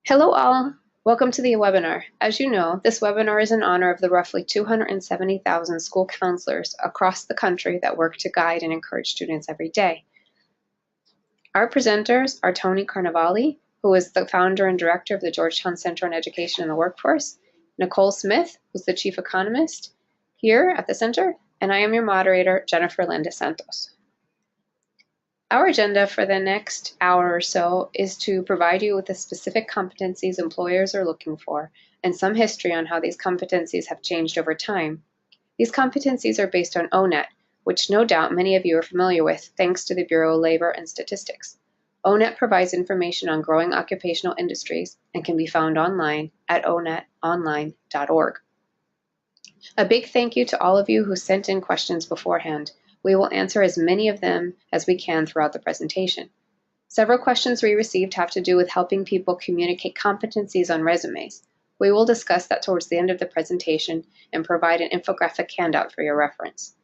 Hello all, welcome to the webinar. As you know, this webinar is in honor of the roughly 270,000 school counselors across the country that work to guide and encourage students every day. Our presenters are Tony Carnevale, who is the founder and director of the Georgetown Center on Education and the Workforce, Nicole Smith, who's the chief economist here at the center, and I am your moderator, Jennifer Landis-Santos. Our agenda for the next hour or so is to provide you with the specific competencies employers are looking for and some history on how these competencies have changed over time. These competencies are based on ONET, which no doubt many of you are familiar with thanks to the Bureau of Labor and Statistics. ONET provides information on growing occupational industries and can be found online at onetonline.org. A big thank you to all of you who sent in questions beforehand. We will answer as many of them as we can throughout the presentation. Several questions we received have to do with helping people communicate competencies on resumes. We will discuss that towards the end of the presentation and provide an infographic handout for your reference.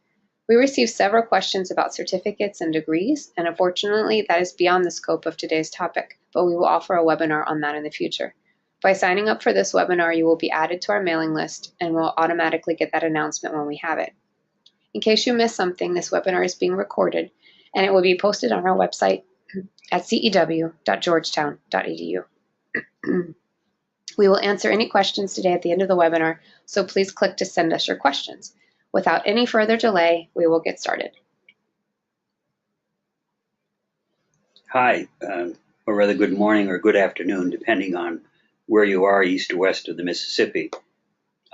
We received several questions about certificates and degrees, and unfortunately that is beyond the scope of today's topic, but we will offer a webinar on that in the future. By signing up for this webinar, you will be added to our mailing list and will automatically get that announcement when we have it. In case you missed something, this webinar is being recorded and it will be posted on our website at cew.georgetown.edu. We will answer any questions today at the end of the webinar, so please click to send us your questions. Without any further delay, we will get started. Hi, or rather good morning or good afternoon, depending on where you are, east or west of the Mississippi.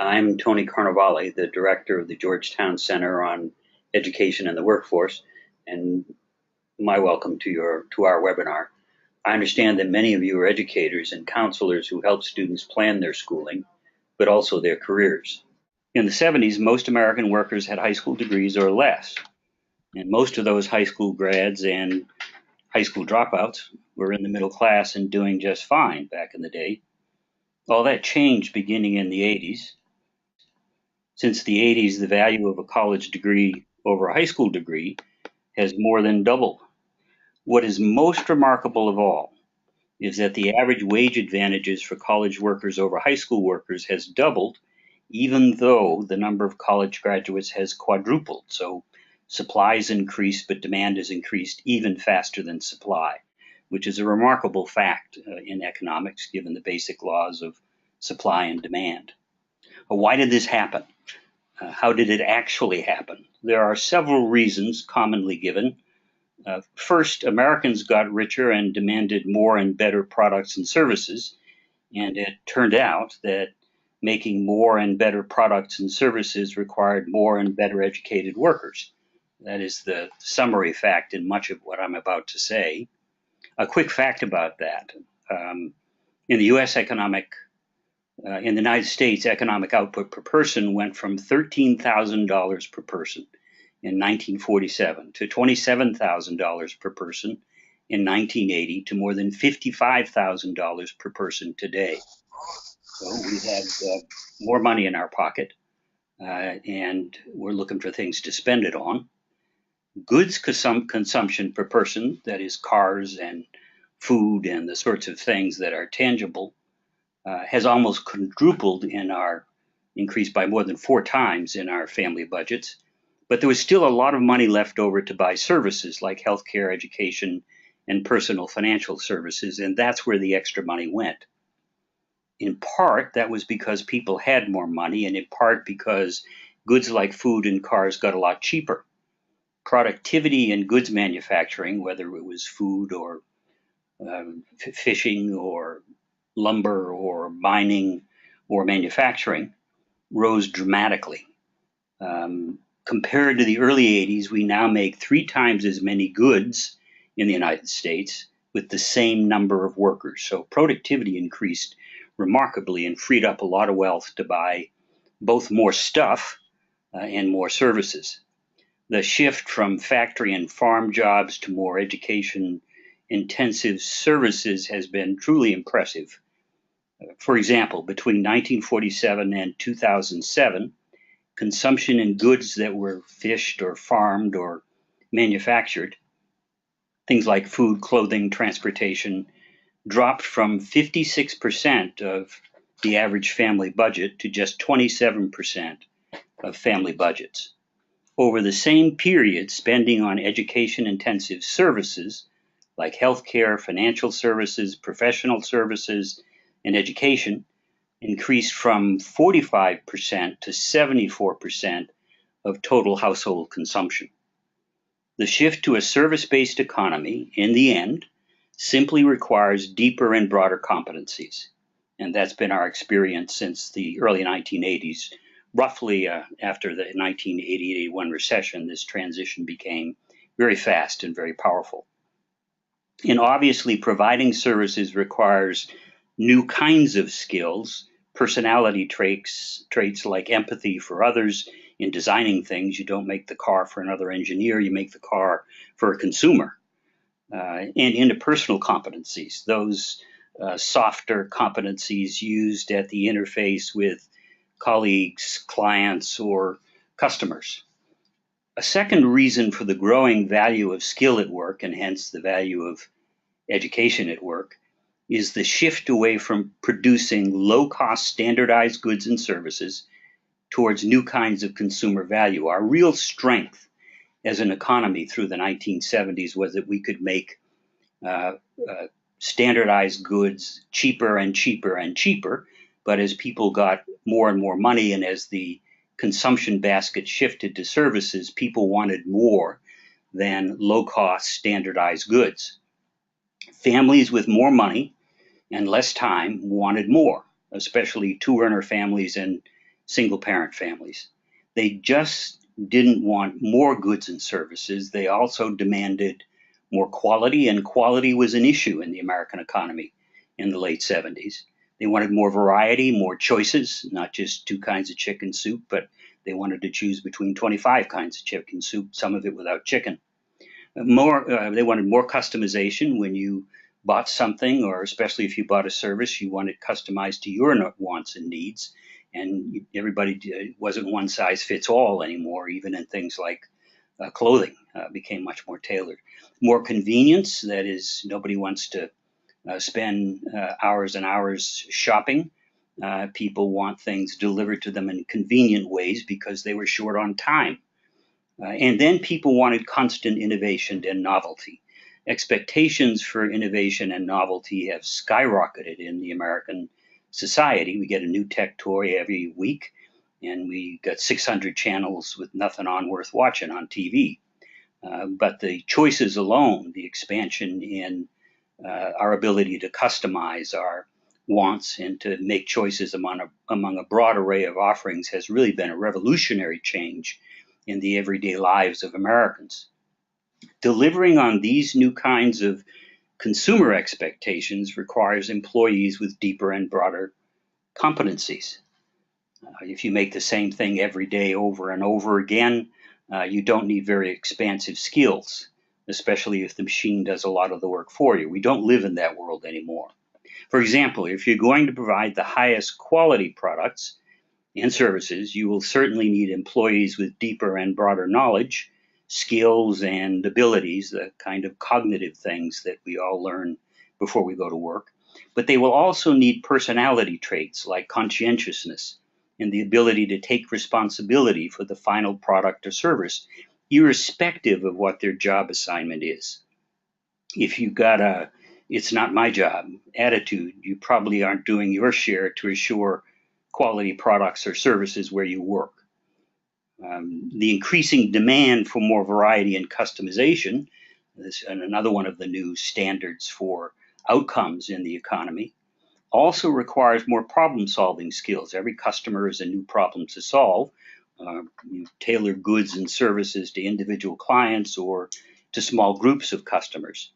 I'm Tony Carnevale, the director of the Georgetown Center on Education and the Workforce, and my welcome to our webinar. I understand that many of you are educators and counselors who help students plan their schooling, but also their careers. In the 70s, most American workers had high school degrees or less, and most of those high school grads and high school dropouts were in the middle class and doing just fine back in the day. All that changed beginning in the 80s. Since the 80s, the value of a college degree over a high school degree has more than doubled. What is most remarkable of all is that the average wage advantages for college workers over high school workers has doubled, even though the number of college graduates has quadrupled. So supply has increased, but demand has increased even faster than supply, which is a remarkable fact in economics, given the basic laws of supply and demand. Why did this happen? How did it actually happen? There are several reasons commonly given. First, Americans got richer and demanded more and better products and services, and it turned out that making more and better products and services required more and better educated workers. That is the summary fact in much of what I'm about to say. A quick fact about that. In the United States, economic output per person went from $13,000 per person in 1947 to $27,000 per person in 1980 to more than $55,000 per person today. So we have more money in our pocket, and we're looking for things to spend it on. Goods consumption per person, that is cars and food and the sorts of things that are tangible, has almost quadrupled increased by more than 4 times in our family budgets. But there was still a lot of money left over to buy services like healthcare, education, and personal financial services, and that's where the extra money went. In part, that was because people had more money, and in part because goods like food and cars got a lot cheaper. Productivity in goods manufacturing, whether it was food or fishing or lumber or mining or manufacturing, rose dramatically. Compared to the early 80s, we now make 3 times as many goods in the United States with the same number of workers. So productivity increased remarkably and freed up a lot of wealth to buy both more stuff and more services. The shift from factory and farm jobs to more education-intensive services has been truly impressive. For example, between 1947 and 2007, consumption in goods that were fished or farmed or manufactured, things like food, clothing, transportation, dropped from 56% of the average family budget to just 27% of family budgets. Over the same period, spending on education-intensive services like healthcare, financial services, professional services, and education increased from 45% to 74% of total household consumption. The shift to a service-based economy, in the end, simply requires deeper and broader competencies. And that's been our experience since the early 1980s. Roughly after the 1980-81 recession, this transition became very fast and very powerful. And obviously, providing services requires new kinds of skills, personality traits like empathy for others. In designing things, you don't make the car for another engineer, you make the car for a consumer. And interpersonal competencies, those softer competencies used at the interface with colleagues, clients, or customers. A second reason for the growing value of skill at work, and hence the value of education at work, is the shift away from producing low-cost standardized goods and services towards new kinds of consumer value. Our real strength as an economy through the 1970s was that we could make standardized goods cheaper and cheaper and cheaper. But as people got more and more money and as the consumption basket shifted to services, people wanted more than low-cost standardized goods. Families with more money and less time wanted more, especially two-earner families and single-parent families. They just didn't want more goods and services. They also demanded more quality, and quality was an issue in the American economy in the late 70s. They wanted more variety, more choices, not just 2 kinds of chicken soup, but they wanted to choose between 25 kinds of chicken soup, some of it without chicken. They wanted more customization. When you bought something, or especially if you bought a service, you want it customized to your wants and needs. And everybody wasn't one size fits all anymore, even in things like clothing became much more tailored. More convenience, that is, nobody wants to spend hours and hours shopping. People want things delivered to them in convenient ways because they were short on time. And then people wanted constant innovation and novelty. Expectations for innovation and novelty have skyrocketed in the American society. We get a new tech toy every week, and we got 600 channels with nothing on worth watching on TV. But the choices alone, the expansion in our ability to customize our wants and to make choices among a broad array of offerings has really been a revolutionary change in the everyday lives of Americans. Delivering on these new kinds of consumer expectations requires employees with deeper and broader competencies. If you make the same thing every day over and over again, you don't need very expansive skills, especially if the machine does a lot of the work for you. We don't live in that world anymore. For example, if you're going to provide the highest quality products and services, you will certainly need employees with deeper and broader knowledge, skills, and abilities, the kind of cognitive things that we all learn before we go to work. But they will also need personality traits like conscientiousness and the ability to take responsibility for the final product or service, irrespective of what their job assignment is. If you've got a "it's not my job" attitude, you probably aren't doing your share to assure quality products or services where you work. The increasing demand for more variety and customization, and another one of the new standards for outcomes in the economy, also requires more problem-solving skills. Every customer is a new problem to solve. You tailor goods and services to individual clients or to small groups of customers.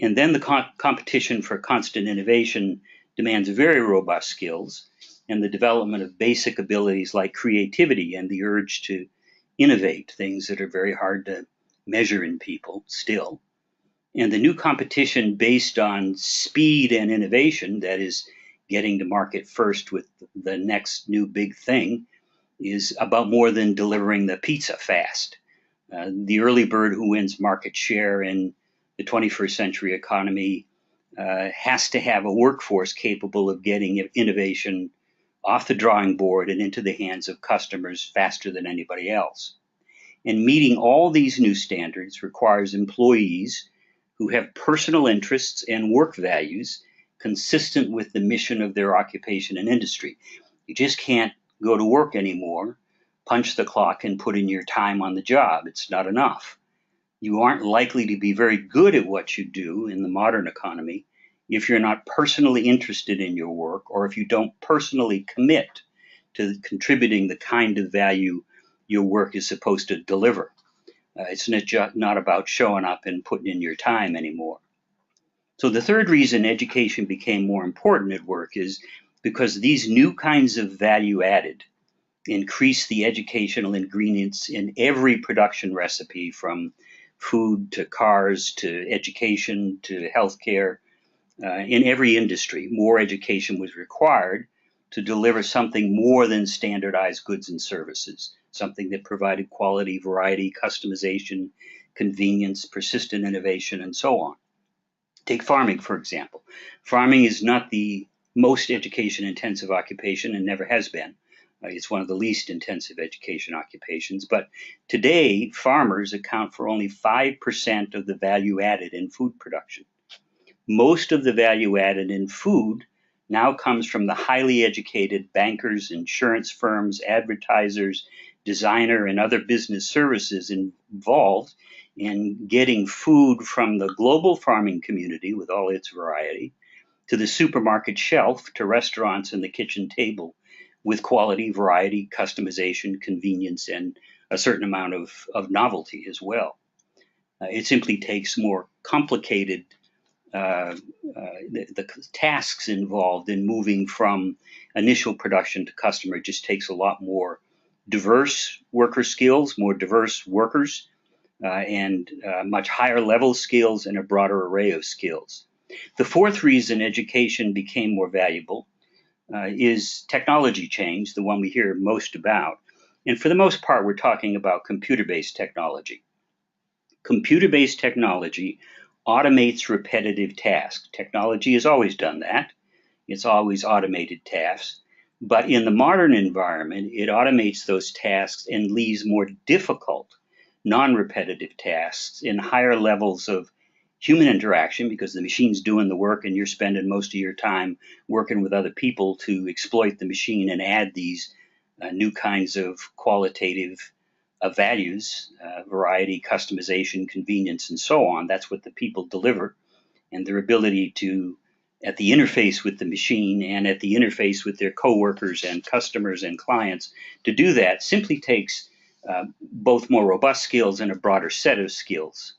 And then the competition for constant innovation demands very robust skills and the development of basic abilities like creativity and the urge to innovate, things that are very hard to measure in people still. And the new competition based on speed and innovation, that is, getting to market first with the next new big thing, is about more than delivering the pizza fast. The early bird who wins market share in the 21st century economy has to have a workforce capable of getting innovation off the drawing board and into the hands of customers faster than anybody else. And meeting all these new standards requires employees who have personal interests and work values consistent with the mission of their occupation and industry. You just can't go to work anymore, punch the clock, and put in your time on the job. It's not enough. You aren't likely to be very good at what you do in the modern economy if you're not personally interested in your work, or if you don't personally commit to contributing the kind of value your work is supposed to deliver. It's not about showing up and putting in your time anymore. So the third reason education became more important at work is because these new kinds of value added increase the educational ingredients in every production recipe, from food to cars to education to healthcare. In every industry, more education was required to deliver something more than standardized goods and services, something that provided quality, variety, customization, convenience, persistent innovation, and so on. Take farming, for example. Farming is not the most education-intensive occupation and never has been. It's one of the least intensive education occupations, but today farmers account for only 5% of the value added in food production. Most of the value added in food now comes from the highly educated bankers, insurance firms, advertisers, designer, and other business services involved in getting food from the global farming community with all its variety to the supermarket shelf, to restaurants and the kitchen table with quality, variety, customization, convenience, and a certain amount of novelty as well. It simply takes more complicated the tasks involved in moving from initial production to customer. It just takes a lot more diverse worker skills, more diverse workers, and much higher level skills and a broader array of skills. The fourth reason education became more valuable is technology change, the one we hear most about. And for the most part, we're talking about computer-based technology. Computer-based technology automates repetitive tasks. Technology has always done that. It's always automated tasks. But in the modern environment, it automates those tasks and leaves more difficult, non-repetitive tasks in higher levels of human interaction, because the machine's doing the work and you're spending most of your time working with other people to exploit the machine and add these new kinds of qualitative values, variety, customization, convenience, and so on. That's what the people deliver. And their ability to, at the interface with the machine and at the interface with their coworkers and customers and clients, to do that simply takes both more robust skills and a broader set of skills.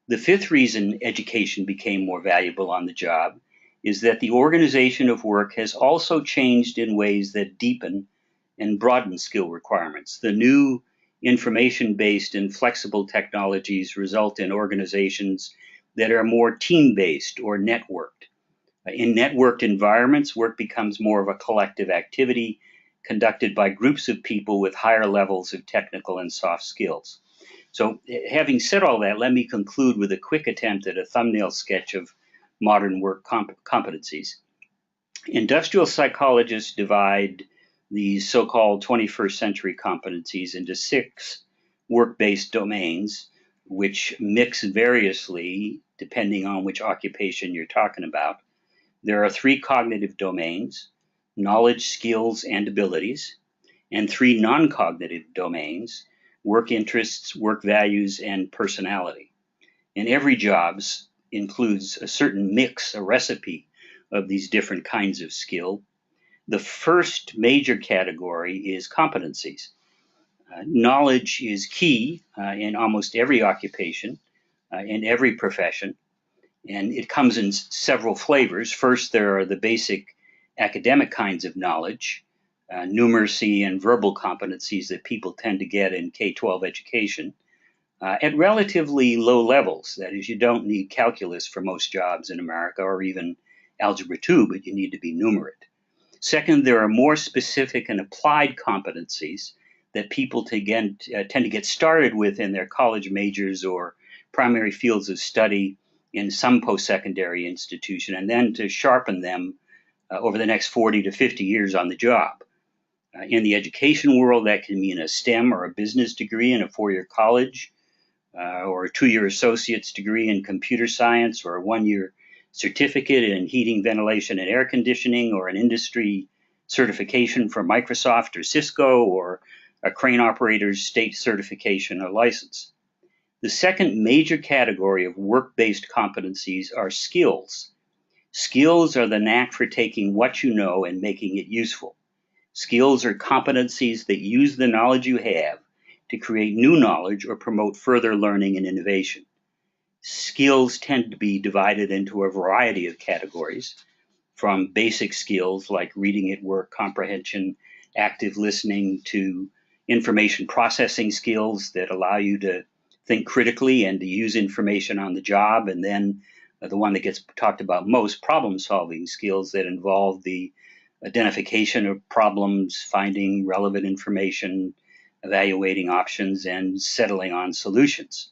The fifth reason education became more valuable on the job is that the organization of work has also changed in ways that deepen and broaden skill requirements. The new information-based and flexible technologies result in organizations that are more team-based or networked. In networked environments, work becomes more of a collective activity conducted by groups of people with higher levels of technical and soft skills. So, having said all that, let me conclude with a quick attempt at a thumbnail sketch of modern work competencies. Industrial psychologists divide these so-called 21st century competencies into 6 work-based domains, which mix variously depending on which occupation you're talking about. There are 3 cognitive domains: knowledge, skills, and abilities, and 3 non-cognitive domains: work interests, work values, and personality. And every job includes a certain mix, a recipe of these different kinds of skill. The first major category is competencies. Knowledge is key in almost every occupation, in every profession, and it comes in several flavors. First, there are the basic academic kinds of knowledge, numeracy and verbal competencies that people tend to get in K-12 education at relatively low levels. That is, you don't need calculus for most jobs in America, or even algebra 2, but you need to be numerate. Second, there are more specific and applied competencies that people tend to get started with in their college majors or primary fields of study in some post-secondary institution, and then to sharpen them over the next 40 to 50 years on the job. In the education world, that can mean a STEM or a business degree in a four-year college, or a two-year associate's degree in computer science, or a one-year certificate in heating, ventilation, and air conditioning, or an industry certification from Microsoft or Cisco, or a crane operator's state certification or license. The second major category of work-based competencies are skills. Skills are the knack for taking what you know and making it useful. Skills are competencies that use the knowledge you have to create new knowledge or promote further learning and innovation. Skills tend to be divided into a variety of categories, from basic skills like reading at work comprehension, active listening, to information processing skills that allow you to think critically and to use information on the job, and then the one that gets talked about most, problem-solving skills that involve the identification of problems, finding relevant information, evaluating options, and settling on solutions.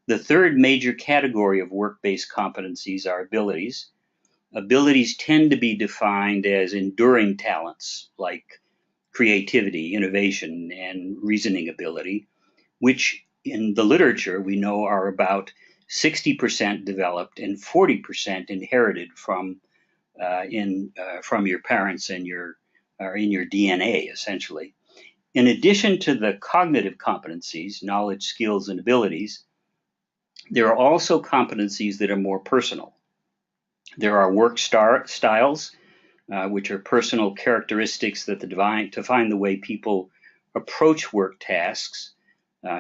The third major category of work-based competencies are abilities. Abilities tend to be defined as enduring talents like creativity, innovation, and reasoning ability, which in the literature we know are about 60% developed and 40% inherited from your parents and in your DNA, essentially. In addition to the cognitive competencies, knowledge, skills, and abilities, there are also competencies that are more personal. There are work styles, which are personal characteristics that define the way people approach work tasks.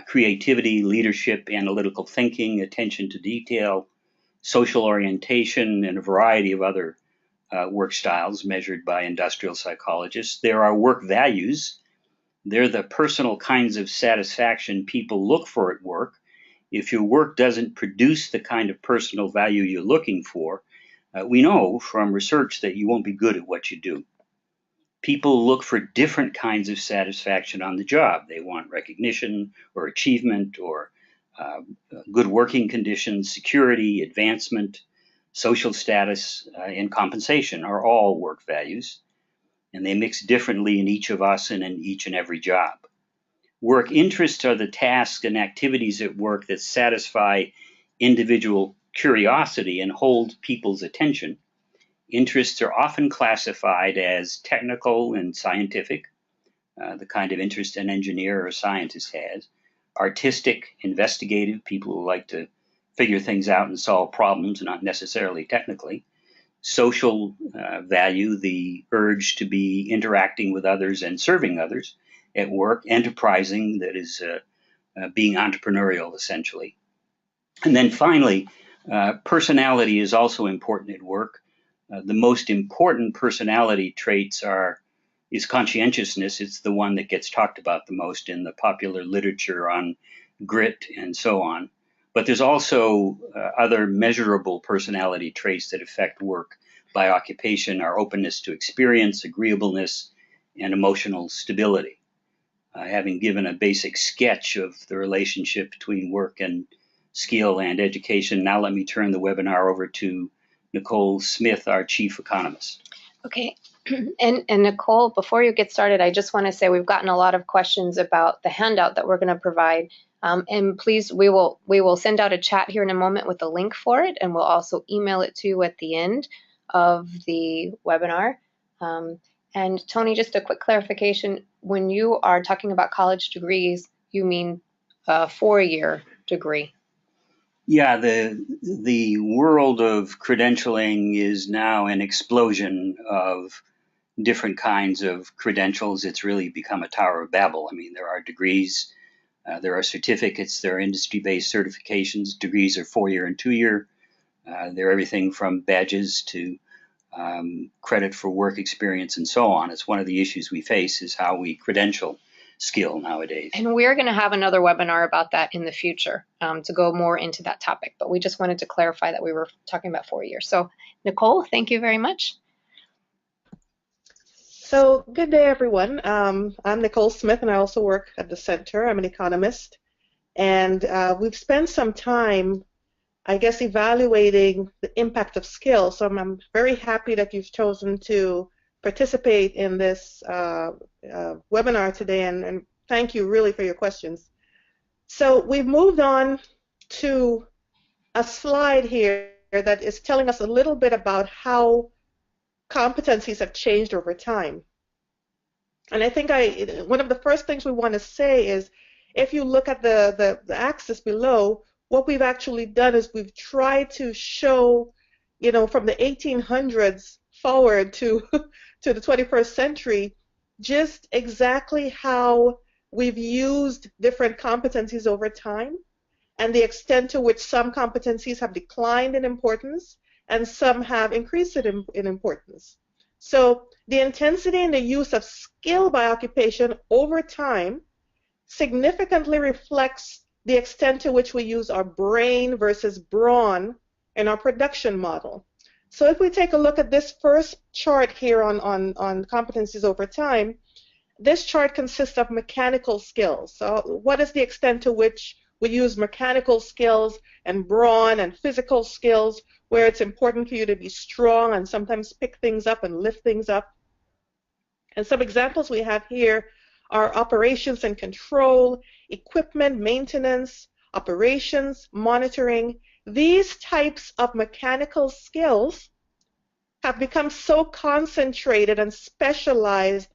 Creativity, leadership, analytical thinking, attention to detail, social orientation, and a variety of other work styles measured by industrial psychologists. There are work values. They're the personal kinds of satisfaction people look for at work. If your work doesn't produce the kind of personal value you're looking for, we know from research that you won't be good at what you do. People look for different kinds of satisfaction on the job. They want recognition or achievement or good working conditions, security, advancement, social status, and compensation are all work values, and they mix differently in each of us and in each and every job. Work interests are the tasks and activities at work that satisfy individual curiosity and hold people's attention. Interests are often classified as technical and scientific, the kind of interest an engineer or scientist has, artistic, investigative, people who like to figure things out and solve problems, not necessarily technically, social value, the urge to be interacting with others and serving others at work, enterprising, that is being entrepreneurial, essentially. And then finally, personality is also important at work. The most important personality traits is conscientiousness. It's the one that gets talked about the most in the popular literature on grit and so on. But there's also other measurable personality traits that affect work by occupation: our openness to experience, agreeableness, and emotional stability. Having given a basic sketch of the relationship between work and skill and education, now let me turn the webinar over to Nicole Smith, our chief economist. Okay, and Nicole, before you get started, I just want to say we've gotten a lot of questions about the handout that we're going to provide. And please, we will send out a chat here in a moment with a link for it, and we'll also email it to you at the end of the webinar. And Tony, just a quick clarification, when you are talking about college degrees, you mean a four-year degree? Yeah, the world of credentialing is now an explosion of different kinds of credentials. It's really become a Tower of Babel. I mean, there are degrees, there are certificates, there are industry-based certifications. Degrees are 4-year and 2-year. They're everything from badges to credit for work experience and so on. It's one of the issues we face, is how we credential skill nowadays. And we're going to have another webinar about that in the future to go more into that topic. But we just wanted to clarify that we were talking about 4 years. So Nicole, thank you very much. So good day, everyone. I'm Nicole Smith, and I also work at the center. I'm an economist. And we've spent some time I guess, evaluating the impact of skill. So I'm very happy that you've chosen to participate in this webinar today, and thank you really for your questions. So we've moved on to a slide here that is telling us a little bit about how competencies have changed over time. And I think one of the first things we want to say is, if you look at the axis below, what we've actually done is we've tried to show, from the 1800s forward to to the 21st century, just exactly how we've used different competencies over time, and the extent to which some competencies have declined in importance and some have increased in importance. So the intensity and the use of skill by occupation over time significantly reflects the extent to which we use our brain versus brawn in our production model. So if we take a look at this first chart here on competencies over time, this chart consists of mechanical skills. So what is the extent to which we use mechanical skills and brawn and physical skills, where it's important for you to be strong and sometimes pick things up and lift things up? And some examples we have here are operations and control, equipment maintenance, operations, monitoring. These types of mechanical skills have become so concentrated and specialized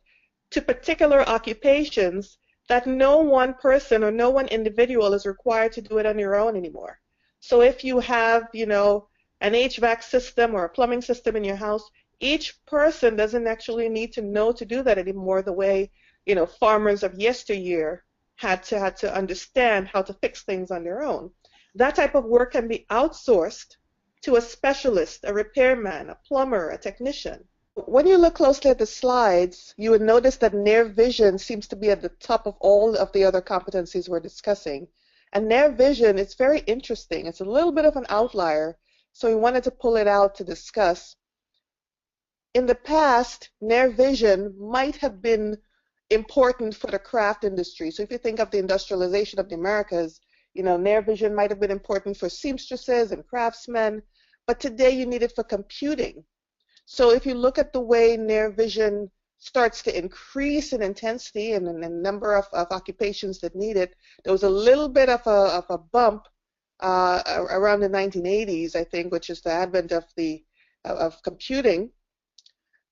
to particular occupations that no one person or no one individual is required to do it on your own anymore. So if you have, an HVAC system or a plumbing system in your house, each person doesn't actually need to know to do that anymore, the way, farmers of yesteryear had to understand how to fix things on their own. That type of work can be outsourced to a specialist, a repairman, a plumber, a technician. When you look closely at the slides, you would notice that near vision seems to be at the top of all of the other competencies we're discussing. And near vision is very interesting. It's a little bit of an outlier, so we wanted to pull it out to discuss. In the past, near vision might have been important for the craft industry. So if you think of the industrialization of the Americas, near vision might have been important for seamstresses and craftsmen, but today you need it for computing. So if you look at the way near vision starts to increase in intensity and in the number of occupations that need it, there was a little bit of a bump around the 1980s, I think, which is the advent of computing.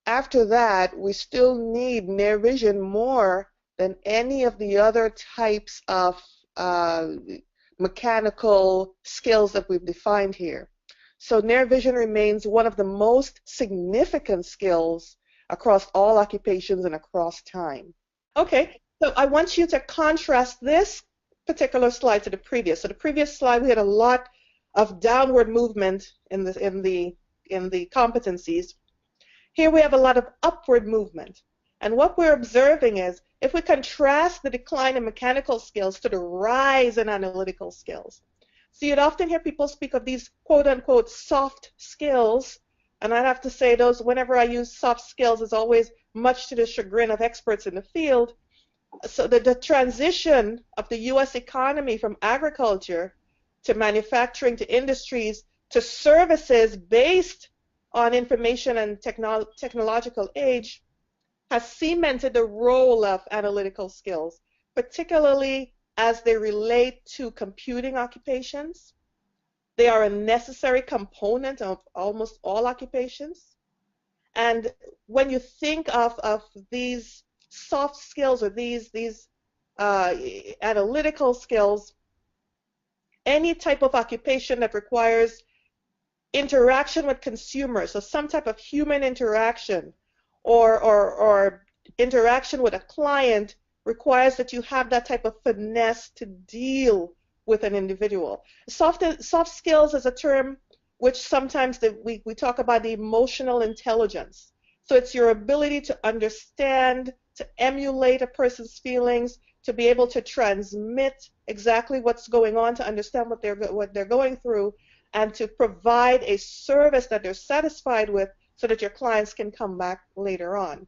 After that, we still need near vision more than any of the other types of mechanical skills that we've defined here. So near vision remains one of the most significant skills across all occupations and across time. Okay, so I want you to contrast this particular slide to the previous. So the previous slide, we had a lot of downward movement in the competencies. Here we have a lot of upward movement. And what we're observing is, if we contrast the decline in mechanical skills to the rise in analytical skills. So you'd often hear people speak of these quote-unquote soft skills, and I'd have to say those, whenever I use soft skills, is always much to the chagrin of experts in the field. So the transition of the U.S. economy from agriculture to manufacturing to industries to services based on information and technological age has cemented the role of analytical skills, particularly as they relate to computing occupations. They are a necessary component of almost all occupations. And when you think of these soft skills or these analytical skills, any type of occupation that requires interaction with consumers, so some type of human interaction or interaction with a client, requires that you have that type of finesse to deal with an individual. Soft skills is a term which sometimes we talk about the emotional intelligence. So it's your ability to understand, to emulate a person's feelings, to be able to transmit exactly what's going on, to understand what they're going through, and to provide a service that they're satisfied with so that your clients can come back later on.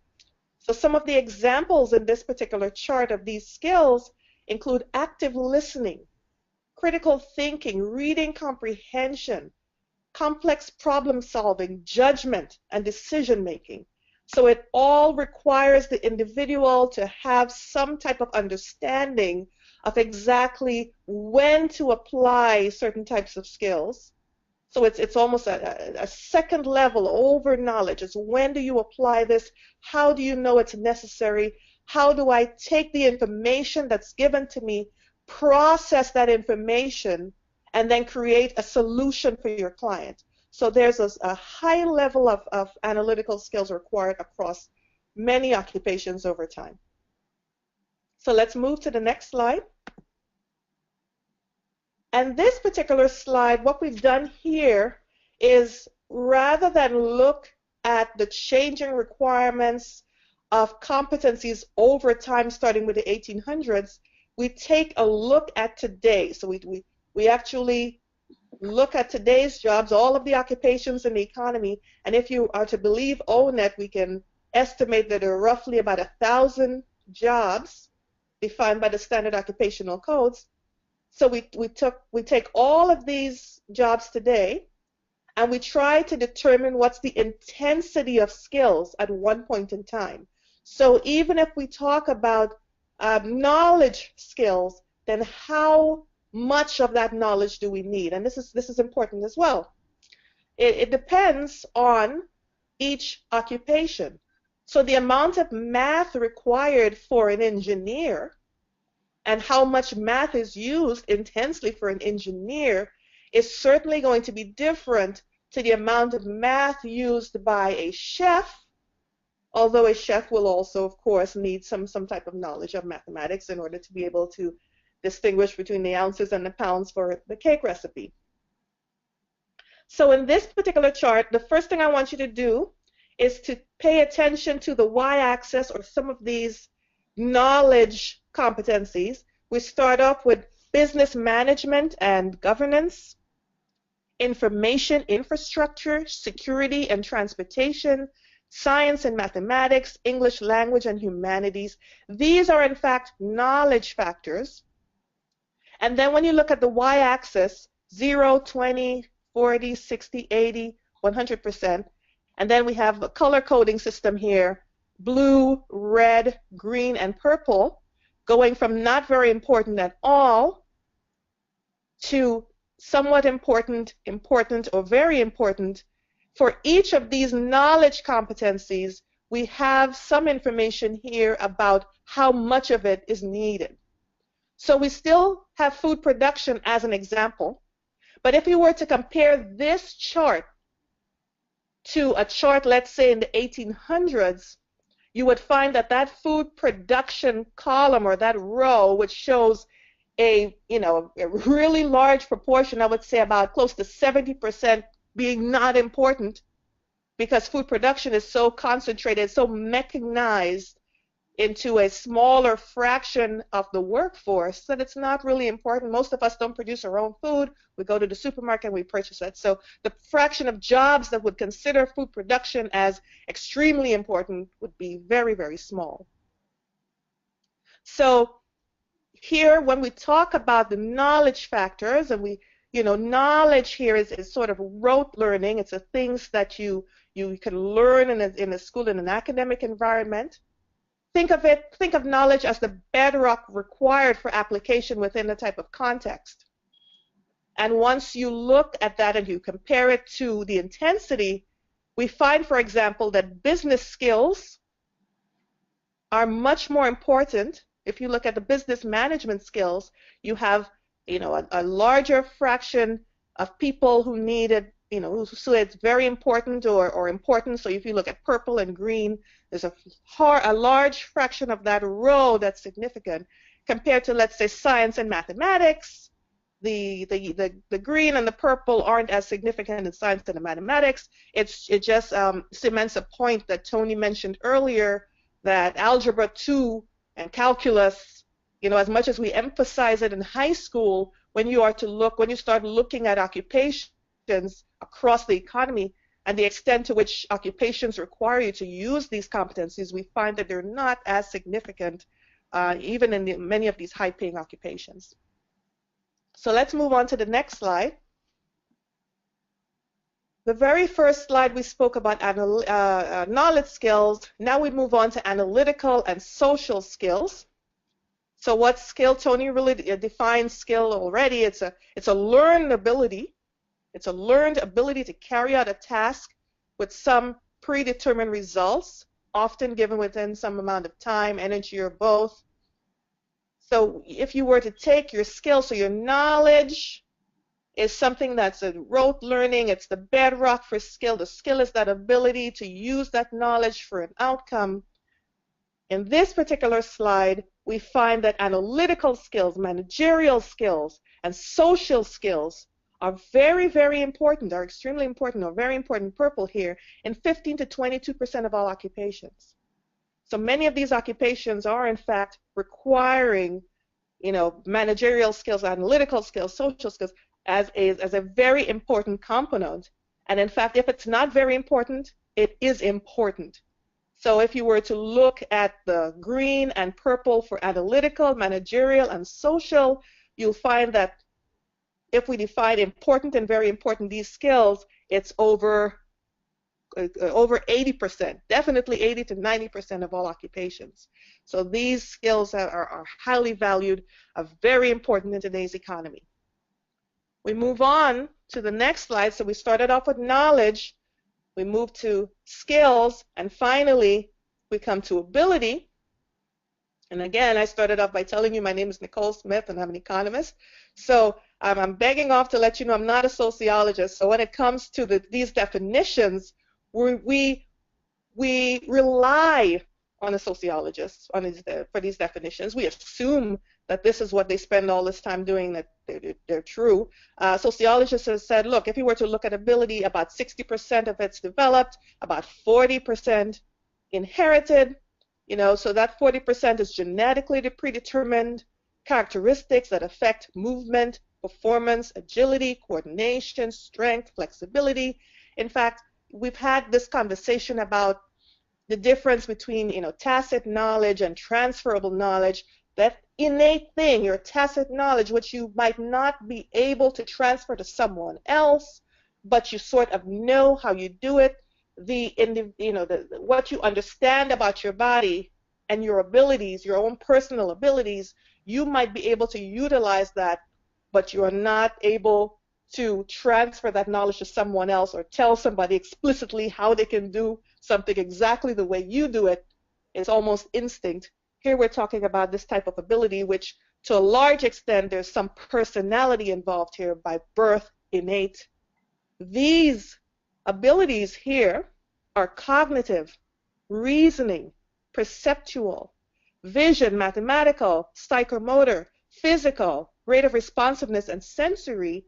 So some of the examples in this particular chart of these skills include active listening, critical thinking, reading comprehension, complex problem solving, judgment, and decision making. So it all requires the individual to have some type of understanding of exactly when to apply certain types of skills. So it's almost a second level over knowledge. It's when do you apply this? How do you know it's necessary? How do I take the information that's given to me, process that information, and then create a solution for your client? So there's a high level of analytical skills required across many occupations over time. So let's move to the next slide. And this particular slide, what we've done here is rather than look at the changing requirements of competencies over time starting with the 1800s, we take a look at today. So we actually look at today's jobs, all of the occupations in the economy, and if you are to believe ONET, we can estimate that there are roughly about 1,000 jobs defined by the standard occupational codes. So we take all of these jobs today and we try to determine what's the intensity of skills at one point in time. So even if we talk about knowledge skills, then how much of that knowledge do we need? And this is important as well. It depends on each occupation. So the amount of math required for an engineer and how much math is used intensely for an engineer is certainly going to be different to the amount of math used by a chef, although a chef will also, of course, need some type of knowledge of mathematics in order to be able to distinguish between the ounces and the pounds for the cake recipe. So in this particular chart, the first thing I want you to do is to pay attention to the y-axis or some of these knowledge competencies. We start off with business management and governance, information infrastructure, security and transportation, science and mathematics, English language and humanities. These are in fact knowledge factors. And then when you look at the y-axis, 0, 20, 40, 60, 80, 100%, and then we have a color coding system here, blue, red, green, and purple, going from not very important at all to somewhat important, important, or very important. For each of these knowledge competencies, we have some information here about how much of it is needed. So we still have food production as an example, but if we were to compare this chart to a chart, let's say in the 1800s, you would find that that food production column or that row, which shows a really large proportion, I would say about close to 70% being not important, because food production is so concentrated, so mechanized into a smaller fraction of the workforce that it's not really important. Most of us don't produce our own food. We go to the supermarket and we purchase it. So the fraction of jobs that would consider food production as extremely important would be very, very small. So here, when we talk about the knowledge factors, and knowledge here is sort of rote learning. It's the things that you can learn in a school, in an academic environment. Think of knowledge as the bedrock required for application within a type of context. And once you look at that and you compare it to the intensity, we find, for example, that business skills are much more important. If you look at the business management skills, you have a larger fraction of people who need it, so it's very important or important. So if you look at purple and green, there's a large fraction of that row that's significant compared to, let's say, science and mathematics. The green and the purple aren't as significant in science and mathematics. It just cements a point that Tony mentioned earlier, that Algebra 2 and calculus, as much as we emphasize it in high school, when you start looking at occupations across the economy and the extent to which occupations require you to use these competencies, we find that they're not as significant even in many of these high-paying occupations. So let's move on to the next slide. The very first slide we spoke about knowledge skills. Now we move on to analytical and social skills. So what skill? Tony really defines skill already. It's a learned ability. It's a learned ability to carry out a task with some predetermined results, often given within some amount of time, energy, or both. So if you were to take your skill, so your knowledge is something that's a rote learning. It's the bedrock for skill. The skill is that ability to use that knowledge for an outcome. In this particular slide, we find that analytical skills, managerial skills, and social skills are very, very important, are extremely important, or very important, purple here, in 15 to 22% of all occupations. So many of these occupations are, in fact, requiring, managerial skills, analytical skills, social skills, as a very important component. And in fact, if it's not very important, it is important. So if you were to look at the green and purple for analytical, managerial, and social, you'll find that if we define important and very important these skills, it's over 80%, definitely 80 to 90% of all occupations. So these skills are highly valued, are very important in today's economy. We move on to the next slide. So we started off with knowledge, we move to skills, and finally we come to ability. And again, I started off by telling you my name is Nicole Smith and I'm an economist. So I'm begging off to let you know I'm not a sociologist. So when it comes to these definitions, we rely on the sociologists for these definitions. We assume that this is what they spend all this time doing, that they're true. Sociologists have said, look, if you were to look at ability, about 60% of it's developed, about 40% inherited, so that 40% is genetically predetermined characteristics that affect movement, performance, agility, coordination, strength, flexibility. In fact, we've had this conversation about the difference between, tacit knowledge and transferable knowledge. That innate thing, your tacit knowledge, which you might not be able to transfer to someone else, but you sort of know how you do it. What you understand about your body and your abilities, your own personal abilities, you might be able to utilize that, but you are not able to transfer that knowledge to someone else or tell somebody explicitly how they can do something exactly the way you do it. It's almost instinct. Here we're talking about this type of ability, which to a large extent there's some personality involved here by birth, innate. These abilities here are cognitive, reasoning, perceptual, vision, mathematical, psychomotor, physical, rate of responsiveness, and sensory.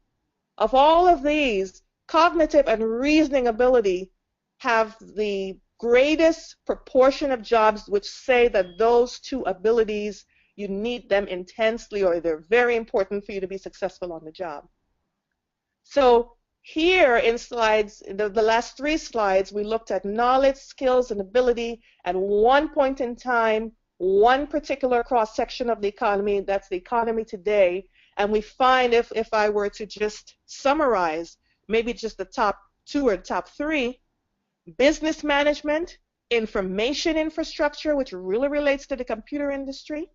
Of all of these, cognitive and reasoning ability have the greatest proportion of jobs which say that those two abilities, you need them intensely or they're very important for you to be successful on the job. So here in slides, the last 3 slides, we looked at knowledge, skills, and ability at one point in time, one particular cross-section of the economy, that's the economy today, and we find if I were to just summarize, maybe just the top 2 or top 3, business management, information infrastructure, which really relates to the computer industry,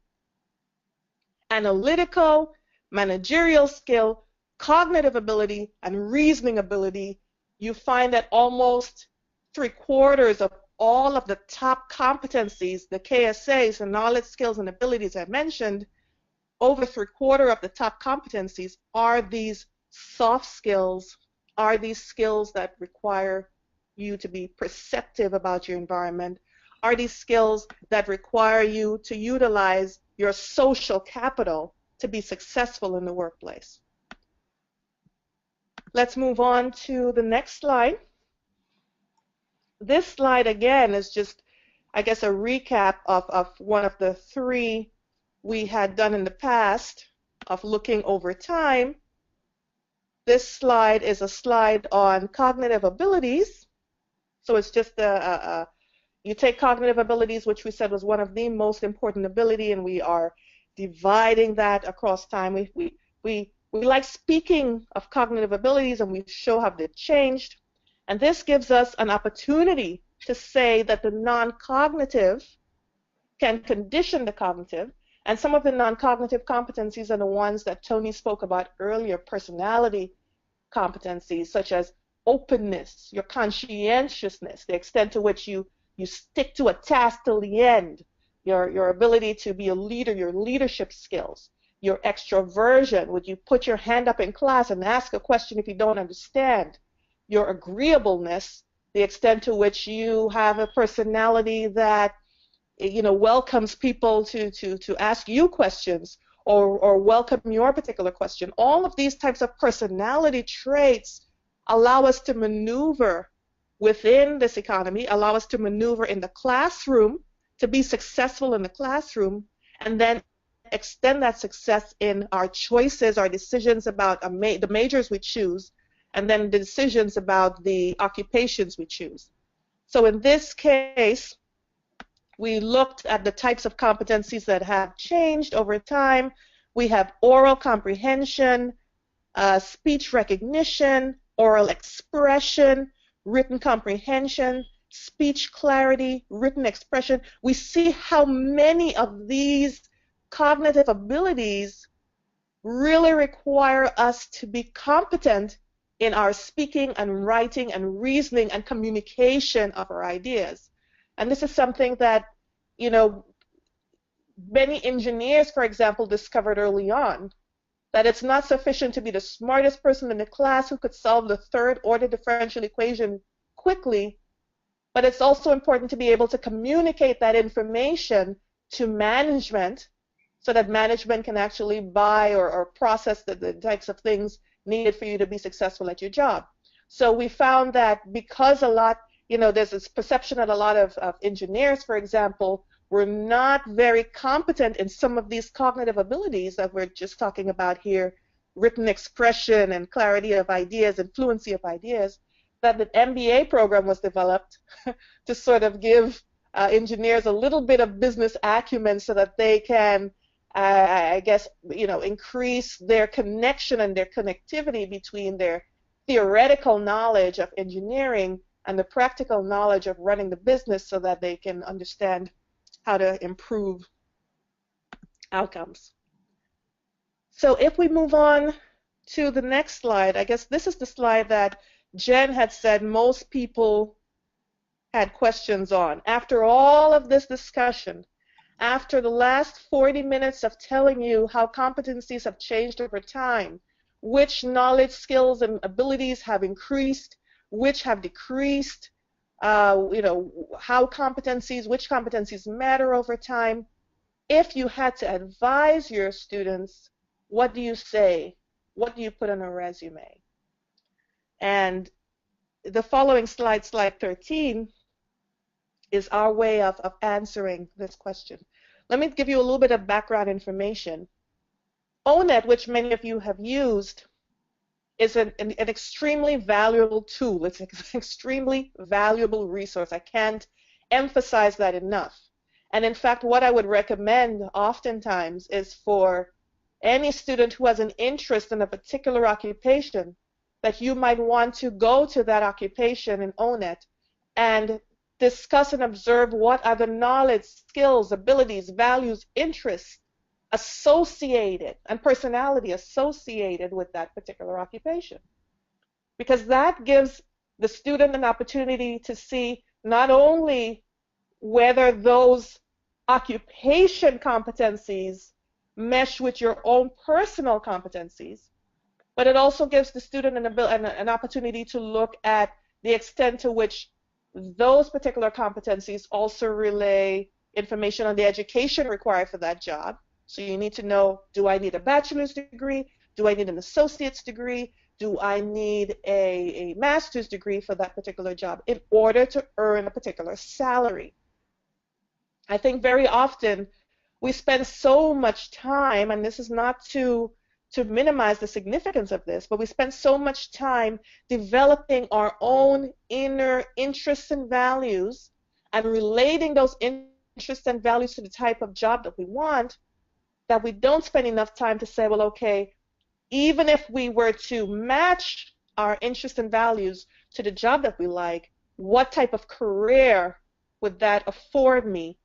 analytical, managerial skill, cognitive ability, and reasoning ability, you find that almost 3/4 of all of the top competencies, the KSAs, the knowledge, skills, and abilities I mentioned, over 3/4 of the top competencies are these soft skills, are these skills that require you to be perceptive about your environment, are these skills that require you to utilize your social capital to be successful in the workplace. Let's move on to the next slide. This slide, again, is just, I guess, a recap of one of the 3 we had done in the past of looking over time. This slide is a slide on cognitive abilities. So it's just you take cognitive abilities, which we said was one of the most important ability, and we are dividing that across time. We We like speaking of cognitive abilities, and we show how they've changed. And this gives us an opportunity to say that the non-cognitive can condition the cognitive. And some of the non-cognitive competencies are the ones that Tony spoke about earlier, personality competencies, such as openness, your conscientiousness, the extent to which you stick to a task till the end, your ability to be a leader, your leadership skills, your extroversion, would you put your hand up in class and ask a question if you don't understand, your agreeableness, the extent to which you have a personality that welcomes people to ask you questions or welcome your particular question. All of these types of personality traits allow us to maneuver within this economy, allow us to maneuver in the classroom, to be successful in the classroom, and then extend that success in our choices, our decisions about the majors we choose, and then the decisions about the occupations we choose. So in this case, we looked at the types of competencies that have changed over time. We have oral comprehension, speech recognition, oral expression, written comprehension, speech clarity, written expression. We see how many of these cognitive abilities really require us to be competent in our speaking and writing and reasoning and communication of our ideas. And this is something that, many engineers, for example, discovered early on, that it's not sufficient to be the smartest person in the class who could solve the third-order differential equation quickly, but it's also important to be able to communicate that information to management so that management can actually buy or process the types of things needed for you to be successful at your job. So we found that because there's this perception that a lot of engineers, for example, were not very competent in some of these cognitive abilities that we're just talking about here, written expression and clarity of ideas and fluency of ideas, that the MBA program was developed to sort of give engineers a little bit of business acumen so that they can, increase their connection and their connectivity between their theoretical knowledge of engineering and the practical knowledge of running the business so that they can understand how to improve outcomes. So if we move on to the next slide, I guess this is the slide that Jen had said most people had questions on. After all of this discussion, after the last 40 minutes of telling you how competencies have changed over time, which knowledge, skills, and abilities have increased, which have decreased, which competencies matter over time. If you had to advise your students, what do you say? What do you put on a resume? And the following slide, slide 13, is our way of answering this question. Let me give you a little bit of background information. ONET, which many of you have used, is an extremely valuable tool. It's an extremely valuable resource. I can't emphasize that enough. And in fact, what I would recommend oftentimes is for any student who has an interest in a particular occupation that you might want to go to that occupation in ONET and discuss and observe what are the knowledge, skills, abilities, values, interests associated and personality associated with that particular occupation. Because that gives the student an opportunity to see not only whether those occupation competencies mesh with your own personal competencies, but it also gives the student an opportunity to look at the extent to which those particular competencies also relay information on the education required for that job. So you need to know, do I need a bachelor's degree? Do I need an associate's degree? Do I need a master's degree for that particular job in order to earn a particular salary? I think very often we spend so much time, and this is not to minimize the significance of this, but we spend so much time developing our own inner interests and values and relating those interests and values to the type of job that we want, that we don't spend enough time to say, well, okay, even if we were to match our interests and values to the job that we like, what type of career would that afford me,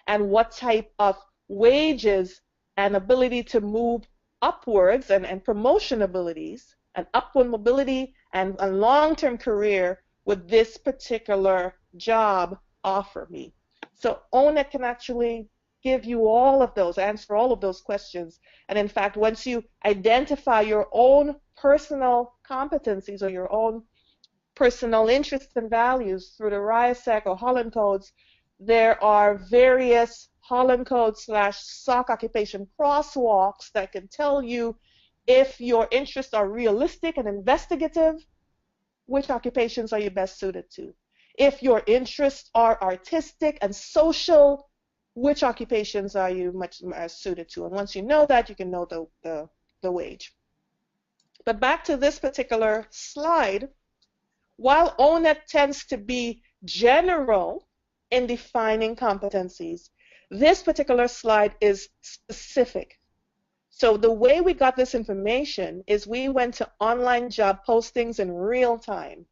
and what type of wages and ability to move upwards and promotion abilities and upward mobility and a long-term career would this particular job offer me. So ONET can actually give you all of those, answer all of those questions. And in fact, once you identify your own personal competencies or your own personal interests and values through the RIASEC or Holland codes, there are various Holland code / SOC occupation crosswalks that can tell you if your interests are realistic and investigative, which occupations are you best suited to? If your interests are artistic and social, which occupations are you much suited to? And once you know that, you can know the wage. But back to this particular slide, while ONET tends to be general in defining competencies, this particular slide is specific. So the way we got this information is we went to online job postings in real time.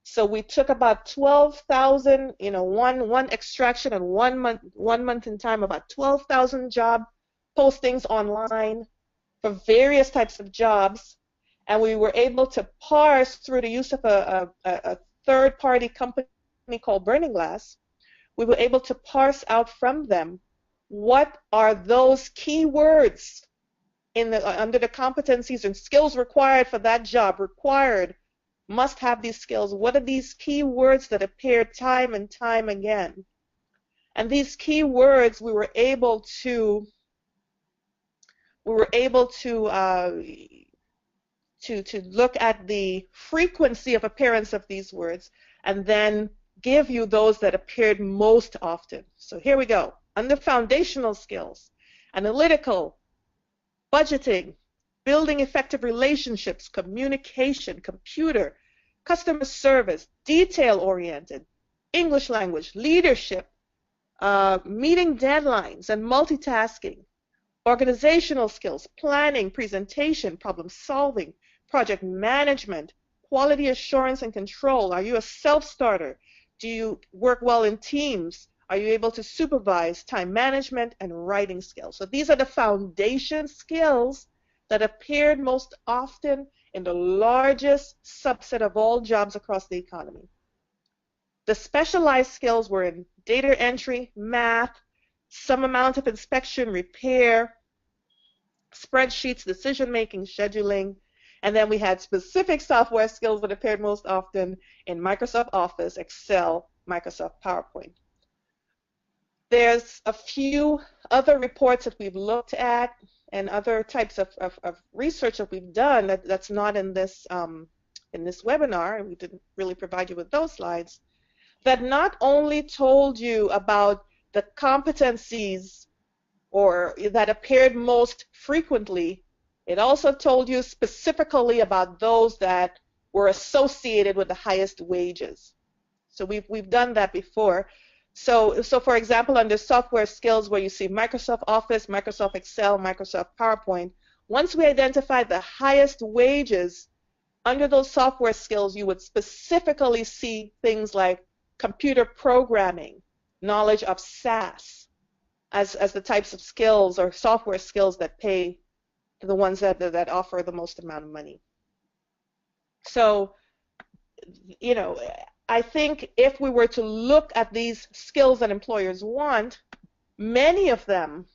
So we took about 12,000, one extraction in 1 month in time, about 12,000 job postings online for various types of jobs, and we were able to parse through the use of a third-party company called Burning Glass. We were able to parse out from them what are those keywords under the competencies and skills required for that job, must have these skills. What are these keywords that appear time and time again? And these keywords we were able to look at the frequency of appearance of these words and then give you those that appeared most often. So here we go. Under foundational skills, analytical, budgeting, building effective relationships, communication, computer, customer service, detail-oriented, English language, leadership, meeting deadlines and multitasking, organizational skills, planning, presentation, problem solving, project management, quality assurance and control. Are you a self-starter? Do you work well in teams? Are you able to supervise? Time management and writing skills. So these are the foundation skills that appeared most often in the largest subset of all jobs across the economy. The specialized skills were in data entry, math, some amount of inspection, repair, spreadsheets, decision-making, scheduling, and then we had specific software skills that appeared most often in Microsoft Office, Excel, Microsoft PowerPoint. There's a few other reports that we've looked at and other types of research that we've done that's not in this webinar, and we didn't really provide you with those slides, that not only told you about the competencies or that appeared most frequently, it also told you specifically about those that were associated with the highest wages. So we've done that before. So for example, under software skills where you see Microsoft Office, Microsoft Excel, Microsoft PowerPoint, once we identified the highest wages under those software skills, you would specifically see things like computer programming, knowledge of SAS as the types of skills or software skills that pay the ones that offer the most amount of money. So, I think if we were to look at these skills that employers want, many of them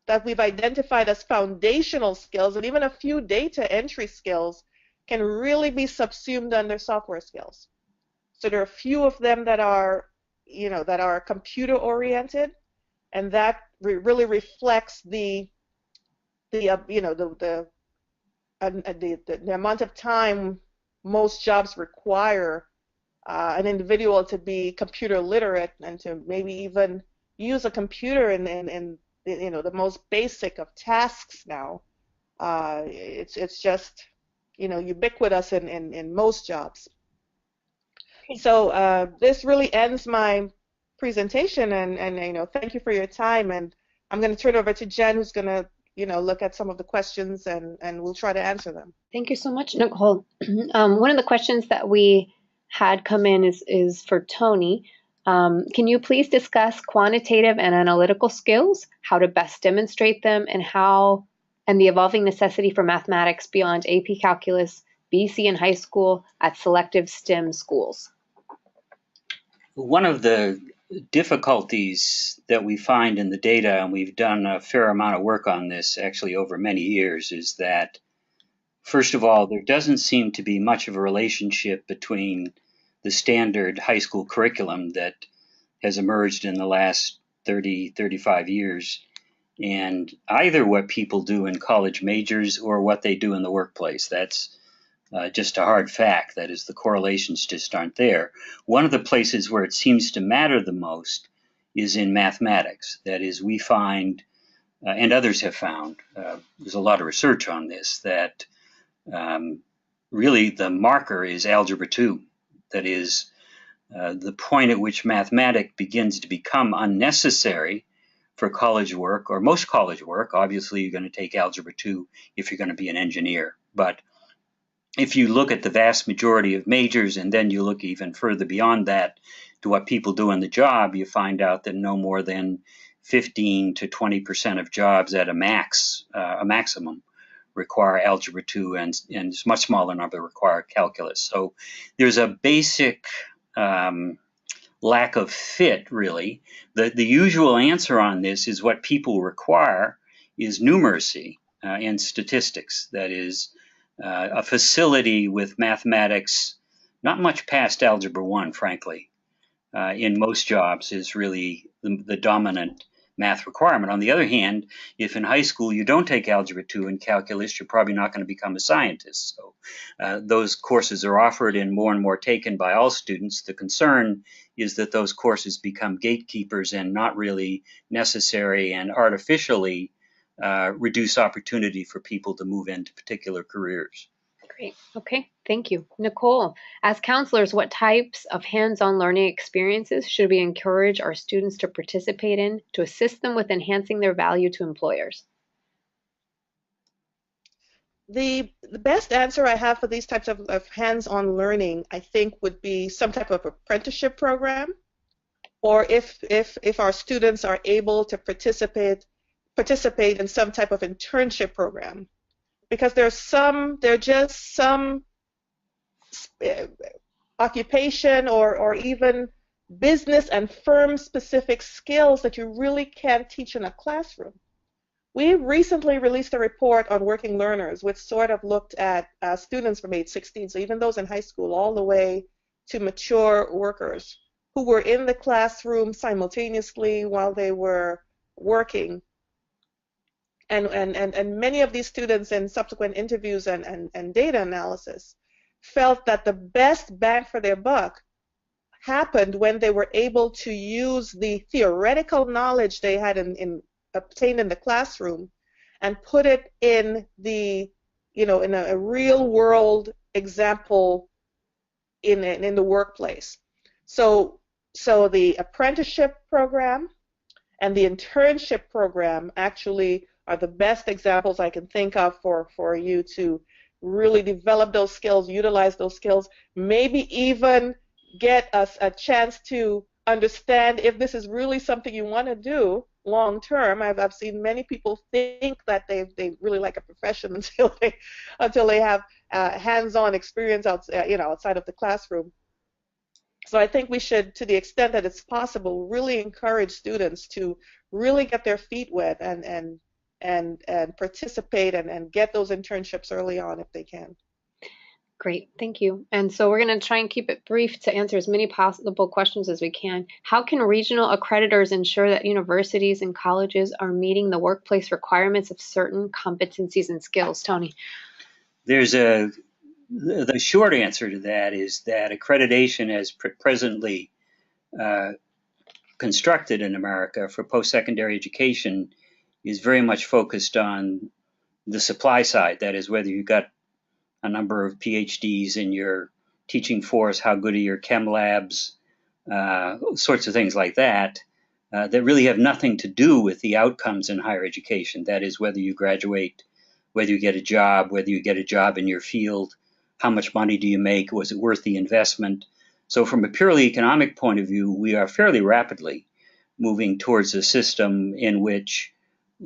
that we've identified as foundational skills and even a few data entry skills can really be subsumed under software skills. So there are a few of them that are, that are computer oriented, and that really reflects the amount of time most jobs require an individual to be computer literate and to maybe even use a computer in the most basic of tasks now. It's just ubiquitous in most jobs. So this really ends my presentation, and thank you for your time. And I'm going to turn it over to Jen, who's going to look at some of the questions and we'll try to answer them. Thank you so much, Nicole. One of the questions that we had come in is for Tony. Can you please discuss quantitative and analytical skills, how to best demonstrate them, and the evolving necessity for mathematics beyond AP Calculus, BC in high school at selective STEM schools? One of the difficulties that we find in the data, and we've done a fair amount of work on this actually over many years, is that, first of all, there doesn't seem to be much of a relationship between the standard high school curriculum that has emerged in the last 30, 35 years and either what people do in college majors or what they do in the workplace. That's just a hard fact. That is, the correlations just aren't there. One of the places where it seems to matter the most is in mathematics. That is, we find, and others have found, there's a lot of research on this, that really the marker is Algebra 2. That is, the point at which mathematics begins to become unnecessary for college work, or most college work. Obviously, you're going to take Algebra 2 if you're going to be an engineer. But if you look at the vast majority of majors, and then you look even further beyond that to what people do in the job, you find out that no more than 15 to 20% of jobs at a maximum require Algebra 2, and a much smaller number require calculus. So there's a basic lack of fit, really. The usual answer on this is what people require is numeracy and statistics. That is, a facility with mathematics, not much past Algebra 1, frankly, in most jobs is really the dominant math requirement. On the other hand, if in high school you don't take Algebra 2 and calculus, you're probably not going to become a scientist. So those courses are offered and more taken by all students. The concern is that those courses become gatekeepers and not really necessary, and artificially reduce opportunity for people to move into particular careers. Great. Okay. Thank you. Nicole, as counselors, what types of hands-on learning experiences should we encourage our students to participate in to assist them with enhancing their value to employers? The best answer I have for these types of hands-on learning, I think, would be some type of apprenticeship program, or if our students are able to participate in some type of internship program, because there are just some occupation or even business and firm specific skills that you really can't teach in a classroom. We recently released a report on working learners, which sort of looked at students from age 16, so even those in high school, all the way to mature workers who were in the classroom simultaneously while they were working. And many of these students in subsequent interviews and data analysis felt that the best bang for their buck happened when they were able to use the theoretical knowledge they had obtained in the classroom and put it in in a real world example in the workplace. So the apprenticeship program and the internship program actually are the best examples I can think of for you to really develop those skills, utilize those skills, maybe even get us a chance to understand if this is really something you want to do long term. I've seen many people think that they really like a profession until they have hands-on experience outside of the classroom. So I think we should, to the extent that it's possible, really encourage students to really get their feet wet and participate and get those internships early on if they can. Great, thank you. And so we're going to try and keep it brief to answer as many possible questions as we can. How can regional accreditors ensure that universities and colleges are meeting the workplace requirements of certain competencies and skills? Tony? The short answer to that is that accreditation as presently constructed in America for post-secondary education is very much focused on the supply side. That is, whether you've got a number of PhDs in your teaching force, how good are your chem labs, sorts of things like that. that really have nothing to do with the outcomes in higher education. That is, whether you graduate, whether you get a job, whether you get a job in your field, how much money do you make, was it worth the investment? So from a purely economic point of view, we are fairly rapidly moving towards a system in which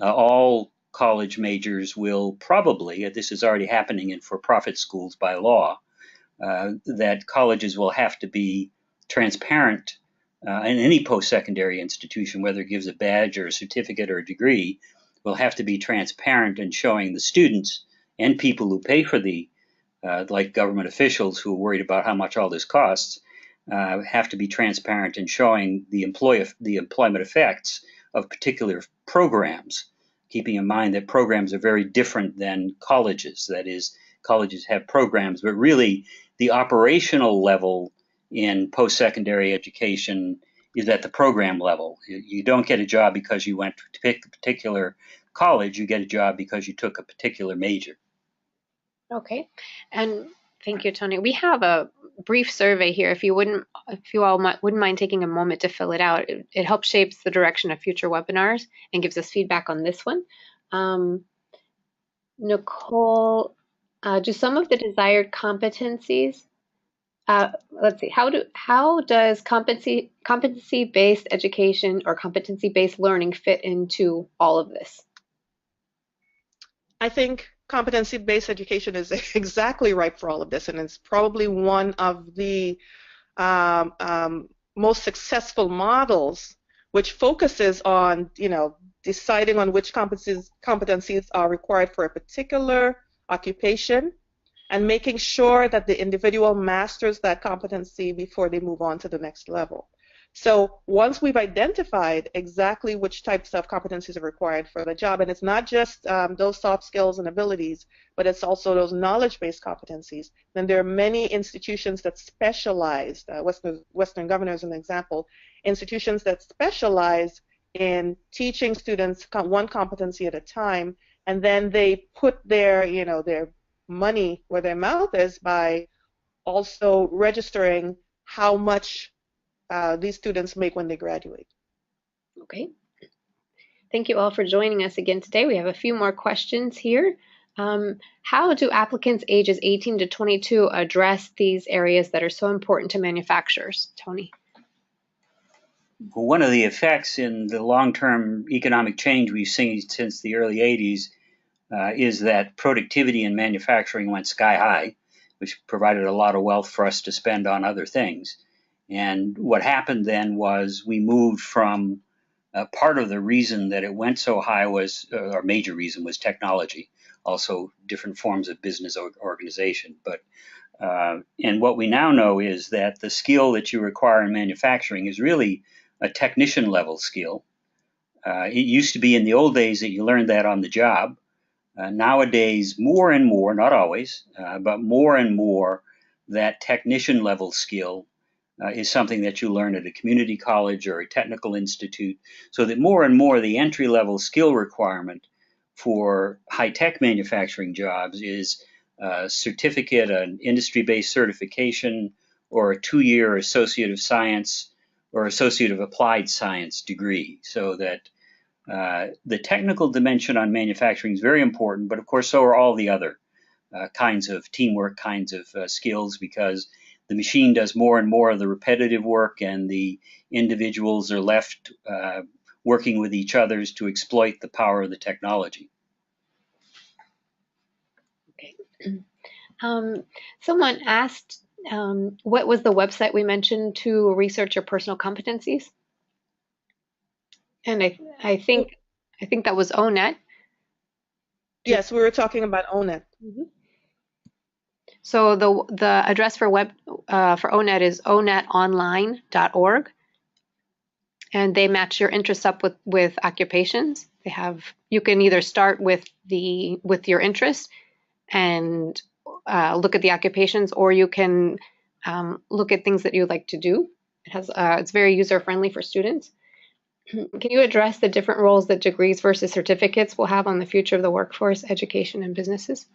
all college majors will probably, this is already happening in for-profit schools by law, that colleges will have to be transparent in any post-secondary institution, whether it gives a badge or a certificate or a degree, will have to be transparent in showing the students and people who pay for the, like government officials who are worried about how much all this costs, have to be transparent in showing the employment effects of particular programs, keeping in mind that programs are very different than colleges. That is, colleges have programs, but really the operational level in post-secondary education is at the program level. You don't get a job because you went to pick a particular college, you get a job because you took a particular major. Okay, and thank you, Tony. We have a brief survey here. If you all wouldn't mind taking a moment to fill it out, it helps shapes the direction of future webinars and gives us feedback on this one. Nicole, do some of the desired competencies? Let's see. How does competency-based education or competency-based learning fit into all of this? I think competency-based education is exactly right for all of this, and it's probably one of the most successful models, which focuses on, deciding on which competencies are required for a particular occupation, and making sure that the individual masters that competency before they move on to the next level. So once we've identified exactly which types of competencies are required for the job, and it's not just those soft skills and abilities, but it's also those knowledge-based competencies, then there are many institutions that specialize, Western Governor is an example, institutions that specialize in teaching students one competency at a time, and then they put their money where their mouth is by also registering how much these students make when they graduate. Okay. Thank you all for joining us again today. We have a few more questions here. How do applicants ages 18 to 22 address these areas that are so important to manufacturers? Tony. Well, one of the effects in the long-term economic change we've seen since the early 80s is that productivity in manufacturing went sky high, which provided a lot of wealth for us to spend on other things. And what happened then was we moved from part of the reason that it went so high was, or major reason was technology, also different forms of business organization. But and what we now know is that the skill that you require in manufacturing is really a technician level skill. It used to be in the old days that you learned that on the job. Nowadays, more and more, not always, but more and more, that technician level skill is something that you learn at a community college or a technical institute, so that more and more the entry level skill requirement for high-tech manufacturing jobs is a certificate, an industry-based certification, or a 2-year Associate of Science or Associate of Applied Science degree, so that the technical dimension on manufacturing is very important, but of course so are all the other kinds of teamwork, kinds of skills, because the machine does more and more of the repetitive work, and the individuals are left working with each other to exploit the power of the technology. Okay. Someone asked, what was the website we mentioned to research your personal competencies? And I think that was ONET. Yes, we were talking about ONET. Mm-hmm. So the address for ONET is onetonline.org, and they match your interests up with occupations. You can either start with your interest and look at the occupations, or you can look at things that you like to do. It's very user friendly for students. Can you address the different roles that degrees versus certificates will have on the future of the workforce, education, and businesses?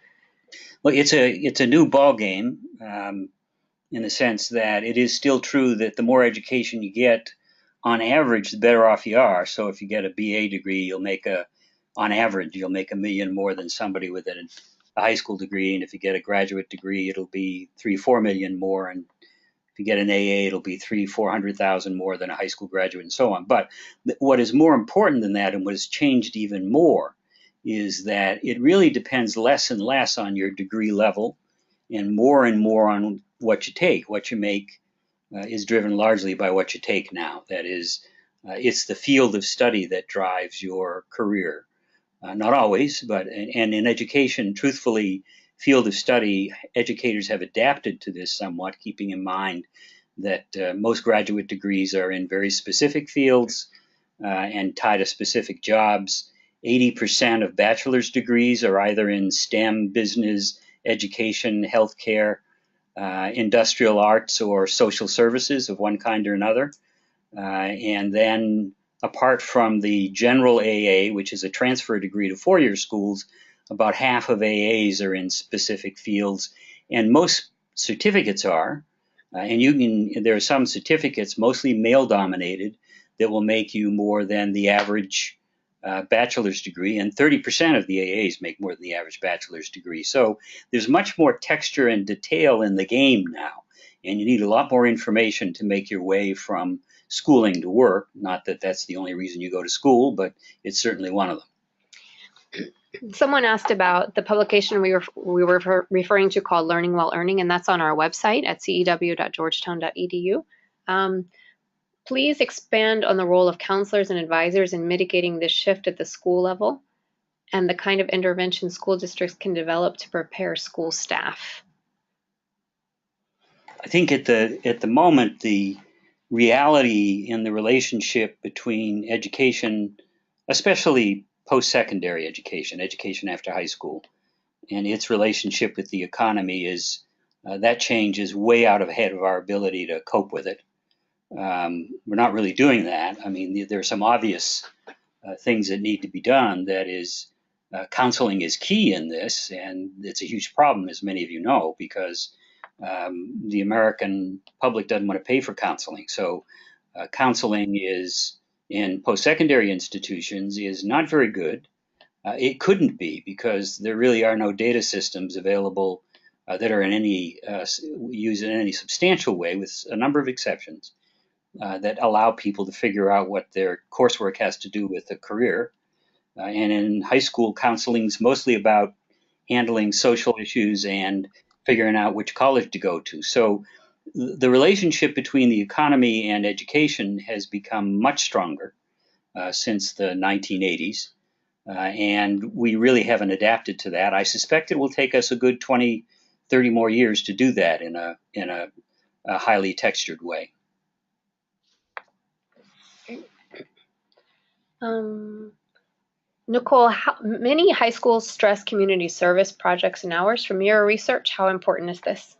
Well, it's a new ball game in the sense that it is still true that the more education you get, on average, the better off you are. So if you get a BA degree, on average, you'll make $1 million more than somebody with a high school degree. And if you get a graduate degree, it'll be 3-4 million more. And if you get an AA, it'll be 300,000-400,000 more than a high school graduate, and so on. But what is more important than that, and what has changed even more, is that it really depends less and less on your degree level and more on what you take. What you make is driven largely by what you take now. That is, it's the field of study that drives your career. Not always, but and in education, truthfully, field of study, educators have adapted to this somewhat, keeping in mind that most graduate degrees are in very specific fields and tie to specific jobs. 80% of bachelor's degrees are either in STEM, business, education, healthcare, industrial arts, or social services of one kind or another. And then apart from the general AA, which is a transfer degree to four-year schools, about half of AAs are in specific fields, and most certificates are. There are some certificates, mostly male-dominated, that will make you more than the average bachelor's degree, and 30% of the AAs make more than the average bachelor's degree. So there's much more texture and detail in the game now, and you need a lot more information to make your way from schooling to work. Not that that's the only reason you go to school, but it's certainly one of them. Someone asked about the publication we were referring to called Learning While Earning, and that's on our website at cew.georgetown.edu. Please expand on the role of counselors and advisors in mitigating this shift at the school level and the kind of intervention school districts can develop to prepare school staff. I think at the moment, the reality in the relationship between education, especially post-secondary education after high school, and its relationship with the economy is that change is way out ahead of our ability to cope with it. We're not really doing that. I mean, there are some obvious things that need to be done. That is, counseling is key in this, and it's a huge problem, as many of you know, because the American public doesn't want to pay for counseling. So counseling is in post-secondary institutions is not very good. It couldn't be, because there really are no data systems available that are in any used in any substantial way, with a number of exceptions, that allow people to figure out what their coursework has to do with a career. And in high school, counseling is mostly about handling social issues and figuring out which college to go to. So the relationship between the economy and education has become much stronger since the 1980s. And we really haven't adapted to that. I suspect it will take us a good 20, 30 more years to do that in a highly textured way. Nicole, many high schools stress community service projects and hours. From your research, how important is this?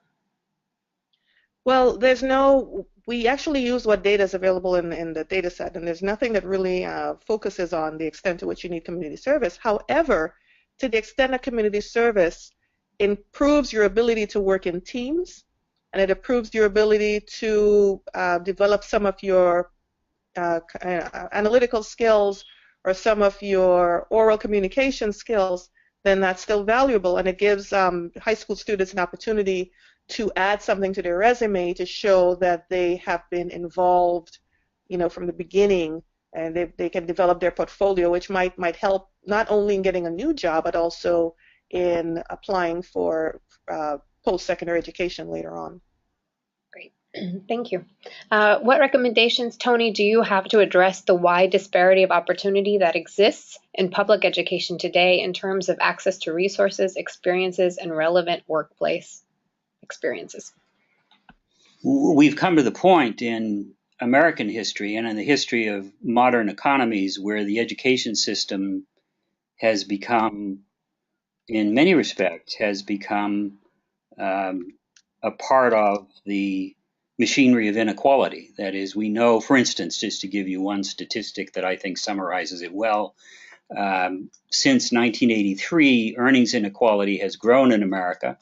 Well, we actually use what data is available in the data set, and there's nothing that really focuses on the extent to which you need community service. However, to the extent that community service improves your ability to work in teams, and it improves your ability to develop some of your analytical skills or some of your oral communication skills, then that's still valuable, and it gives high school students an opportunity to add something to their resume to show that they have been involved, from the beginning, and they can develop their portfolio, which might help not only in getting a new job, but also in applying for post-secondary education later on. Great, thank you. What recommendations, Tony, do you have to address the wide disparity of opportunity that exists in public education today in terms of access to resources, experiences, and relevant workplace experiences? We've come to the point in American history and in the history of modern economies where the education system has become, in many respects, a part of the machinery of inequality. That is, we know, for instance, just to give you one statistic that I think summarizes it well, since 1983, earnings inequality has grown in America.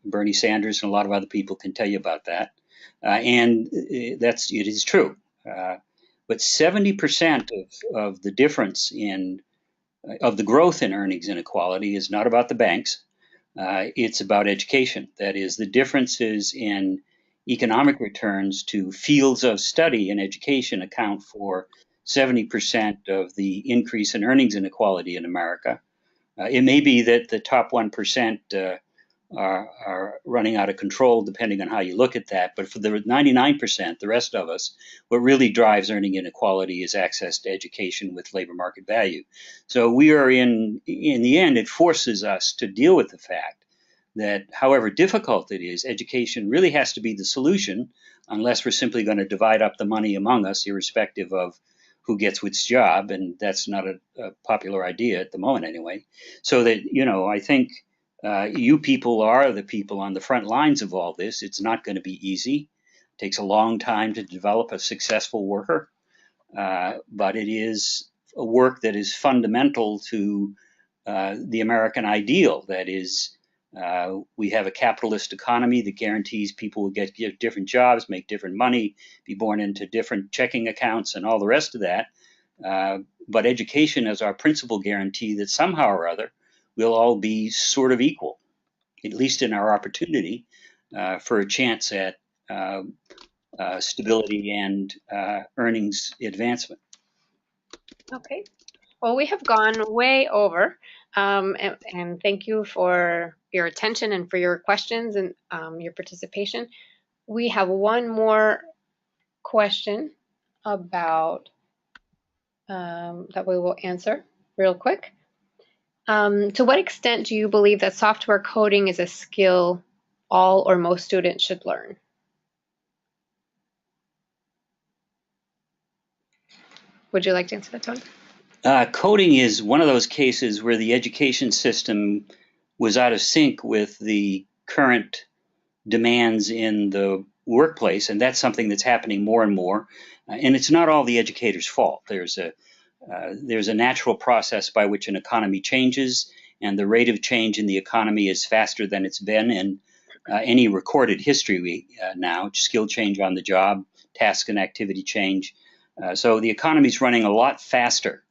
Bernie Sanders and a lot of other people can tell you about that. And it is true. But 70% of the difference of the growth in earnings inequality is not about the banks. It's about education. That is, the differences in economic returns to fields of study and education account for 70% of the increase in earnings inequality in America. It may be that the top 1% are running out of control, depending on how you look at that. But for the 99%, the rest of us, what really drives earning inequality is access to education with labor market value. So we are in the end, it forces us to deal with the fact that however difficult it is, education really has to be the solution, unless we're simply going to divide up the money among us, irrespective of who gets which job. And that's not a popular idea at the moment anyway. So that, I think you people are the people on the front lines of all this. It's not going to be easy. It takes a long time to develop a successful worker, but it is a work that is fundamental to the American ideal. That is, we have a capitalist economy that guarantees people will get different jobs, make different money, be born into different checking accounts and all the rest of that. But education is our principal guarantee that somehow or other we'll all be sort of equal, at least in our opportunity for a chance at stability and earnings advancement. Okay. Well, we have gone way over, and thank you for your attention and for your questions and your participation. We have one more question about that we will answer real quick. To what extent do you believe that software coding is a skill all or most students should learn? Would you like to answer that, Tony? Coding is one of those cases where the education system was out of sync with the current demands in the workplace, and that's something that's happening more and more. And it's not all the educator's fault. There's a natural process by which an economy changes, and the rate of change in the economy is faster than it's been in any recorded history now. Skill change on the job, task and activity change. So the economy is running a lot faster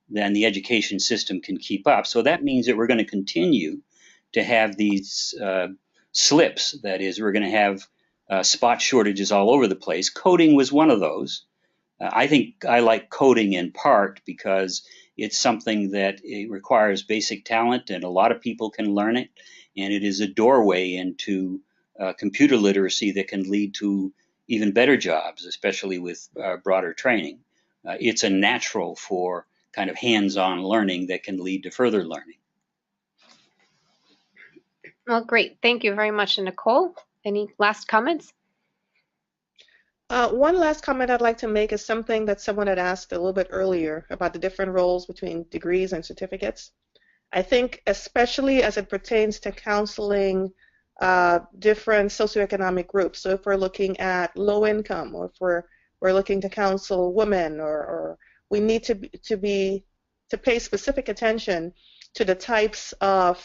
than the education system can keep up. So that means that we're going to continue to have these slips. That is, we're going to have spot shortages all over the place. Coding was one of those. I think I like coding in part because it's something that it requires basic talent, and a lot of people can learn it. And it is a doorway into computer literacy that can lead to even better jobs, especially with broader training. It's a natural for kind of hands-on learning that can lead to further learning. Well, great. Thank you very much, Nicole. Any last comments? One last comment I'd like to make is something that someone had asked a little bit earlier about the different roles between degrees and certificates. I think especially as it pertains to counseling different socioeconomic groups. So if we're looking at low income, or if we're looking to counsel women, or we need to pay specific attention to the types of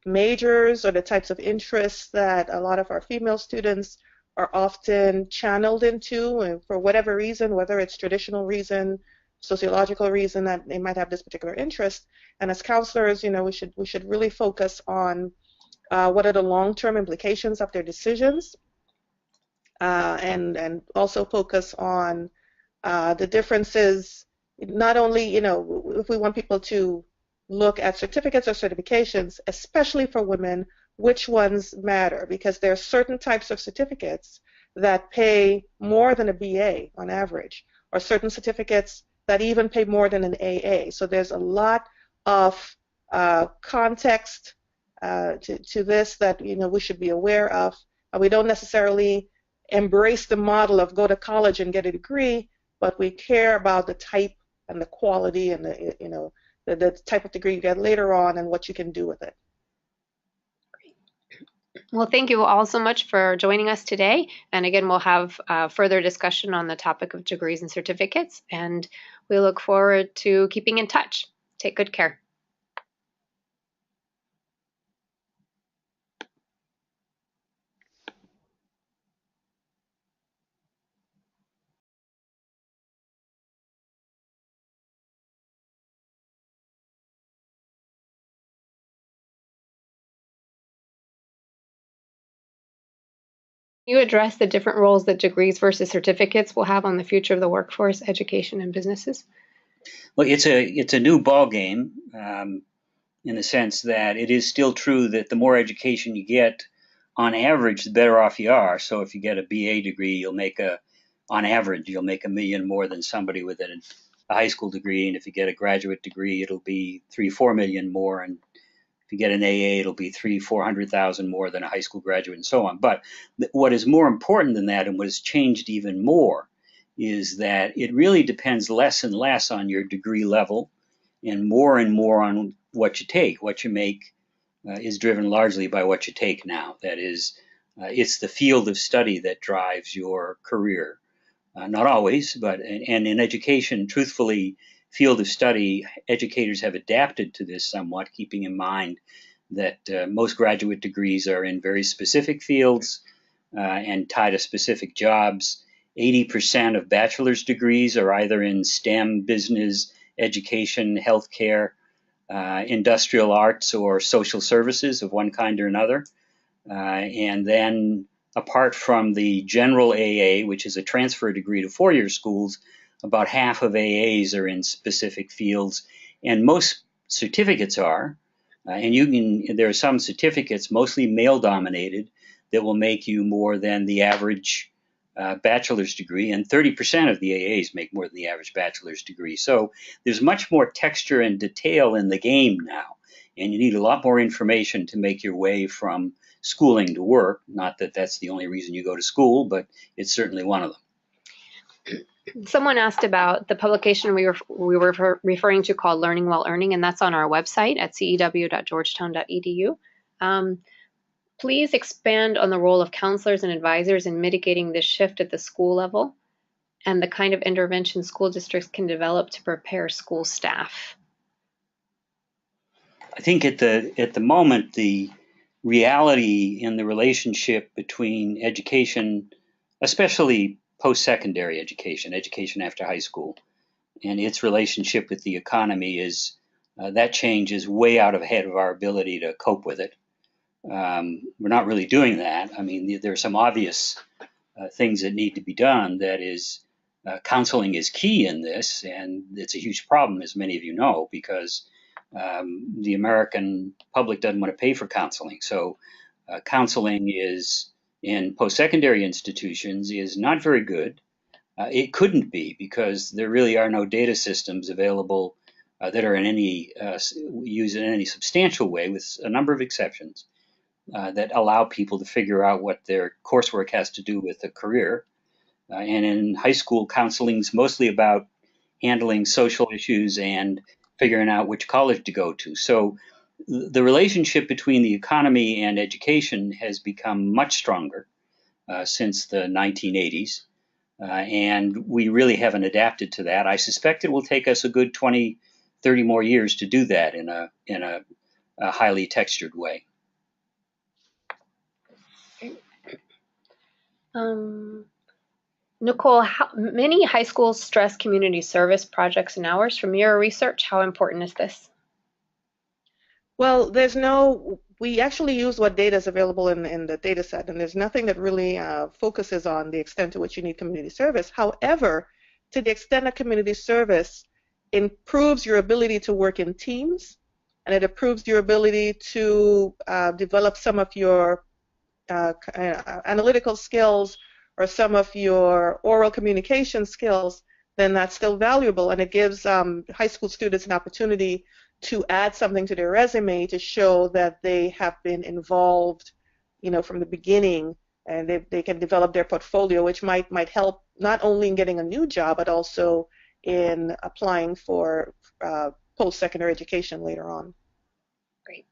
majors or the types of interests that a lot of our female students are often channeled into, and for whatever reason, whether it's traditional reason, sociological reason that they might have this particular interest. And as counselors, we should really focus on what are the long-term implications of their decisions, and also focus on the differences. Not only, if we want people to look at certificates or certifications, especially for women, which ones matter, because there are certain types of certificates that pay more than a BA on average, or certain certificates that even pay more than an AA. So there's a lot of context to this that we should be aware of. We don't necessarily embrace the model of go to college and get a degree, but we care about the type and the quality and the type of degree you get later on and what you can do with it. Well, thank you all so much for joining us today. And again, we'll have further discussion on the topic of degrees and certificates, and we look forward to keeping in touch. Take good care. You address the different roles that degrees versus certificates will have on the future of the workforce, education, and businesses? Well, it's a new ball game in the sense that it is still true that the more education you get, on average, the better off you are. So if you get a BA degree, on average, you'll make $1 million more than somebody with a high school degree. And if you get a graduate degree, it'll be 3-4 million more. And if you get an AA, it'll be 300,000-400,000 more than a high school graduate, and so on. But what is more important than that, and what has changed even more, is that it really depends less and less on your degree level, and more on what you take. What you make is driven largely by what you take now. That is, it's the field of study that drives your career. Not always, but and in education, truthfully, field of study, educators have adapted to this somewhat, keeping in mind that most graduate degrees are in very specific fields and tie to specific jobs. 80% of bachelor's degrees are either in STEM, business, education, healthcare, industrial arts, or social services of one kind or another. And then apart from the general AA, which is a transfer degree to four-year schools, about half of AAs are in specific fields, and most certificates are. There are some certificates, mostly male-dominated, that will make you more than the average bachelor's degree, and 30% of the AAs make more than the average bachelor's degree. So there's much more texture and detail in the game now, and you need a lot more information to make your way from schooling to work. Not that that's the only reason you go to school, but it's certainly one of them. Someone asked about the publication we were referring to called Learning While Earning, and that's on our website at cew.georgetown.edu. Please expand on the role of counselors and advisors in mitigating this shift at the school level and the kind of intervention school districts can develop to prepare school staff. I think at the moment, the reality in the relationship between education, especially post-secondary education, education after high school, and its relationship with the economy is that change is way out ahead of our ability to cope with it. We're not really doing that. I mean, there are some obvious things that need to be done. That is, counseling is key in this, and it's a huge problem, as many of you know, because the American public doesn't want to pay for counseling. So counseling is in post-secondary institutions is not very good. It couldn't be because there really are no data systems available that are in any used in any substantial way, with a number of exceptions, that allow people to figure out what their coursework has to do with a career. And in high school, counseling is mostly about handling social issues and figuring out which college to go to. So the relationship between the economy and education has become much stronger since the 1980s. And we really haven't adapted to that. I suspect it will take us a good 20, 30 more years to do that in a highly textured way. Nicole, many high schools stress community service projects and hours. From your research, how important is this? Well, we actually use what data is available in the data set, and there's nothing that really focuses on the extent to which you need community service. However, to the extent that community service improves your ability to work in teams, and it improves your ability to develop some of your analytical skills or some of your oral communication skills, then that's still valuable, and it gives high school students an opportunity to add something to their resume to show that they have been involved, from the beginning, and they can develop their portfolio, which might help not only in getting a new job, but also in applying for post-secondary education later on. Great,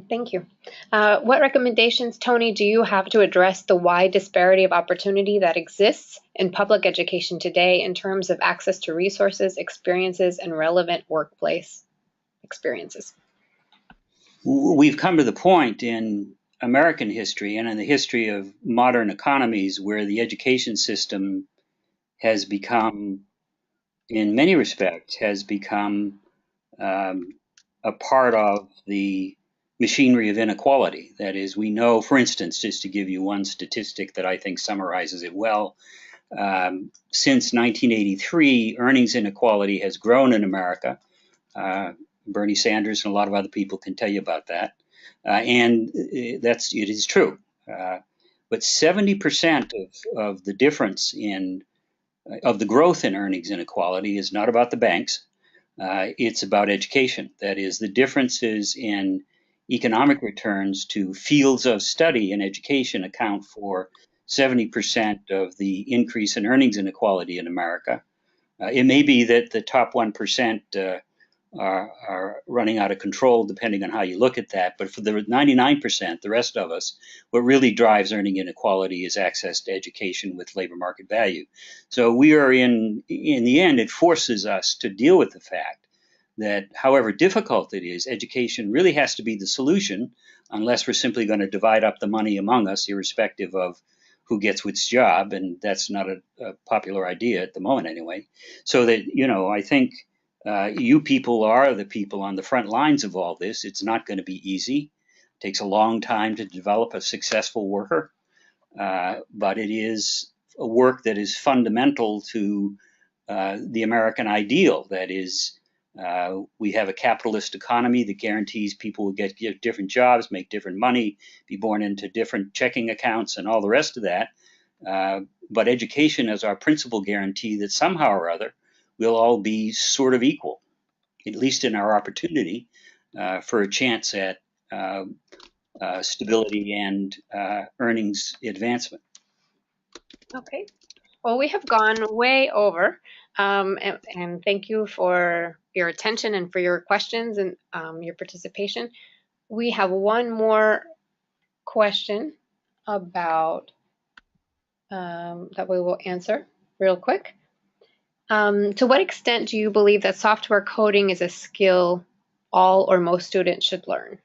thank you. What recommendations, Tony, do you have to address the wide disparity of opportunity that exists in public education today in terms of access to resources, experiences, and relevant workplace experiences? We've come to the point in American history and in the history of modern economies where the education system has become, in many respects, a part of the machinery of inequality. That is, we know, for instance, just to give you one statistic that I think summarizes it well, since 1983, earnings inequality has grown in America. Bernie Sanders and a lot of other people can tell you about that. And it is true. But 70% of the difference of the growth in earnings inequality is not about the banks. It's about education. That is, the differences in economic returns to fields of study and education account for 70% of the increase in earnings inequality in America. It may be that the top 1% are running out of control, depending on how you look at that. But for the 99%, the rest of us, what really drives earning inequality is access to education with labor market value. So we are in the end, it forces us to deal with the fact that however difficult it is, education really has to be the solution, unless we're simply going to divide up the money among us, irrespective of who gets which job. And that's not a popular idea at the moment anyway. So that, I think you people are the people on the front lines of all this. It's not going to be easy. It takes a long time to develop a successful worker, but it is a work that is fundamental to the American ideal. That is, we have a capitalist economy that guarantees people will get different jobs, make different money, be born into different checking accounts and all the rest of that. But education is our principal guarantee that somehow or other we'll all be sort of equal, at least in our opportunity for a chance at stability and earnings advancement. Okay. Well, we have gone way over, and thank you for your attention and for your questions and your participation. We have one more question about that we will answer real quick. To what extent do you believe that software coding is a skill all or most students should learn?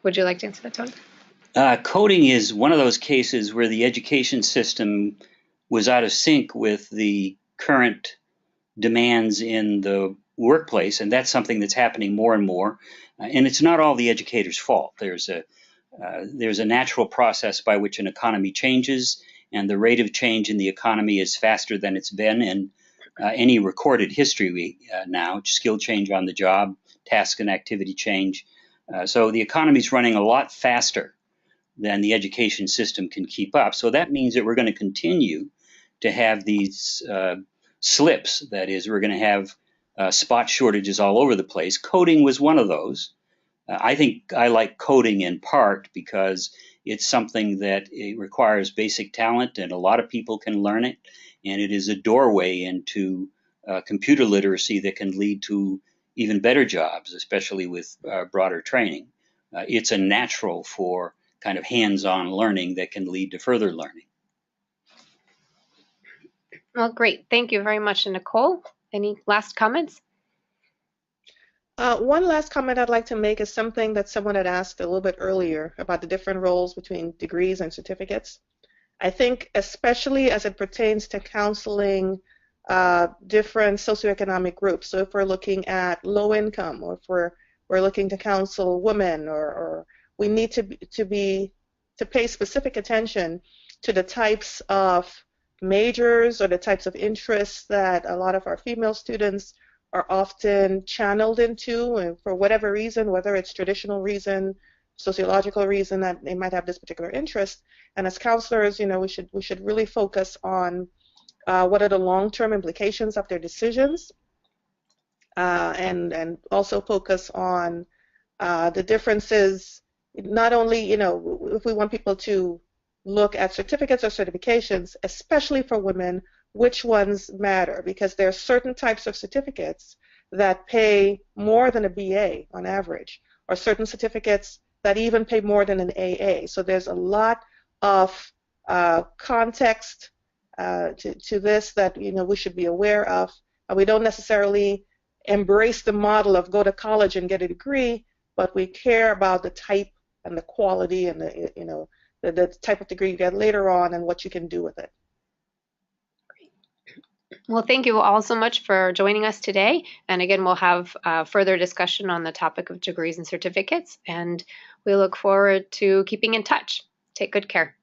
Would you like to answer that, Tony? Coding is one of those cases where the education system was out of sync with the current demands in the workplace, and that's something that's happening more and more. And it's not all the educator's fault. There's a natural process by which an economy changes, and the rate of change in the economy is faster than it's been in any recorded history now. Skill change on the job, task and activity change. So the economy is running a lot faster than the education system can keep up. So that means that we're going to continue to have these slips. That is, we're going to have spot shortages all over the place. Coding was one of those. I think I like coding in part because it's something that it requires basic talent, and a lot of people can learn it. And it is a doorway into computer literacy that can lead to even better jobs, especially with broader training. It's a natural for kind of hands-on learning that can lead to further learning. Well, great. Thank you very much, Nicole. Any last comments? One last comment I'd like to make is something that someone had asked a little bit earlier about the different roles between degrees and certificates. I think especially as it pertains to counseling different socioeconomic groups. So if we're looking at low income, or if we're looking to counsel women, or we need to pay specific attention to the types of majors or the types of interests that a lot of our female students are often channeled into, and for whatever reason, whether it's traditional reason, sociological reason that they might have this particular interest. And as counselors, we should really focus on what are the long-term implications of their decisions, and also focus on the differences. Not only, if we want people to look at certificates or certifications, especially for women, which ones matter, because there are certain types of certificates that pay more than a BA on average, or certain certificates that even pay more than an AA. So there's a lot of context to this that we should be aware of. We don't necessarily embrace the model of go to college and get a degree, but we care about the type and the quality and the type of degree you get later on and what you can do with it. Well, thank you all so much for joining us today. And again, we'll have further discussion on the topic of degrees and certificates, and we look forward to keeping in touch. Take good care.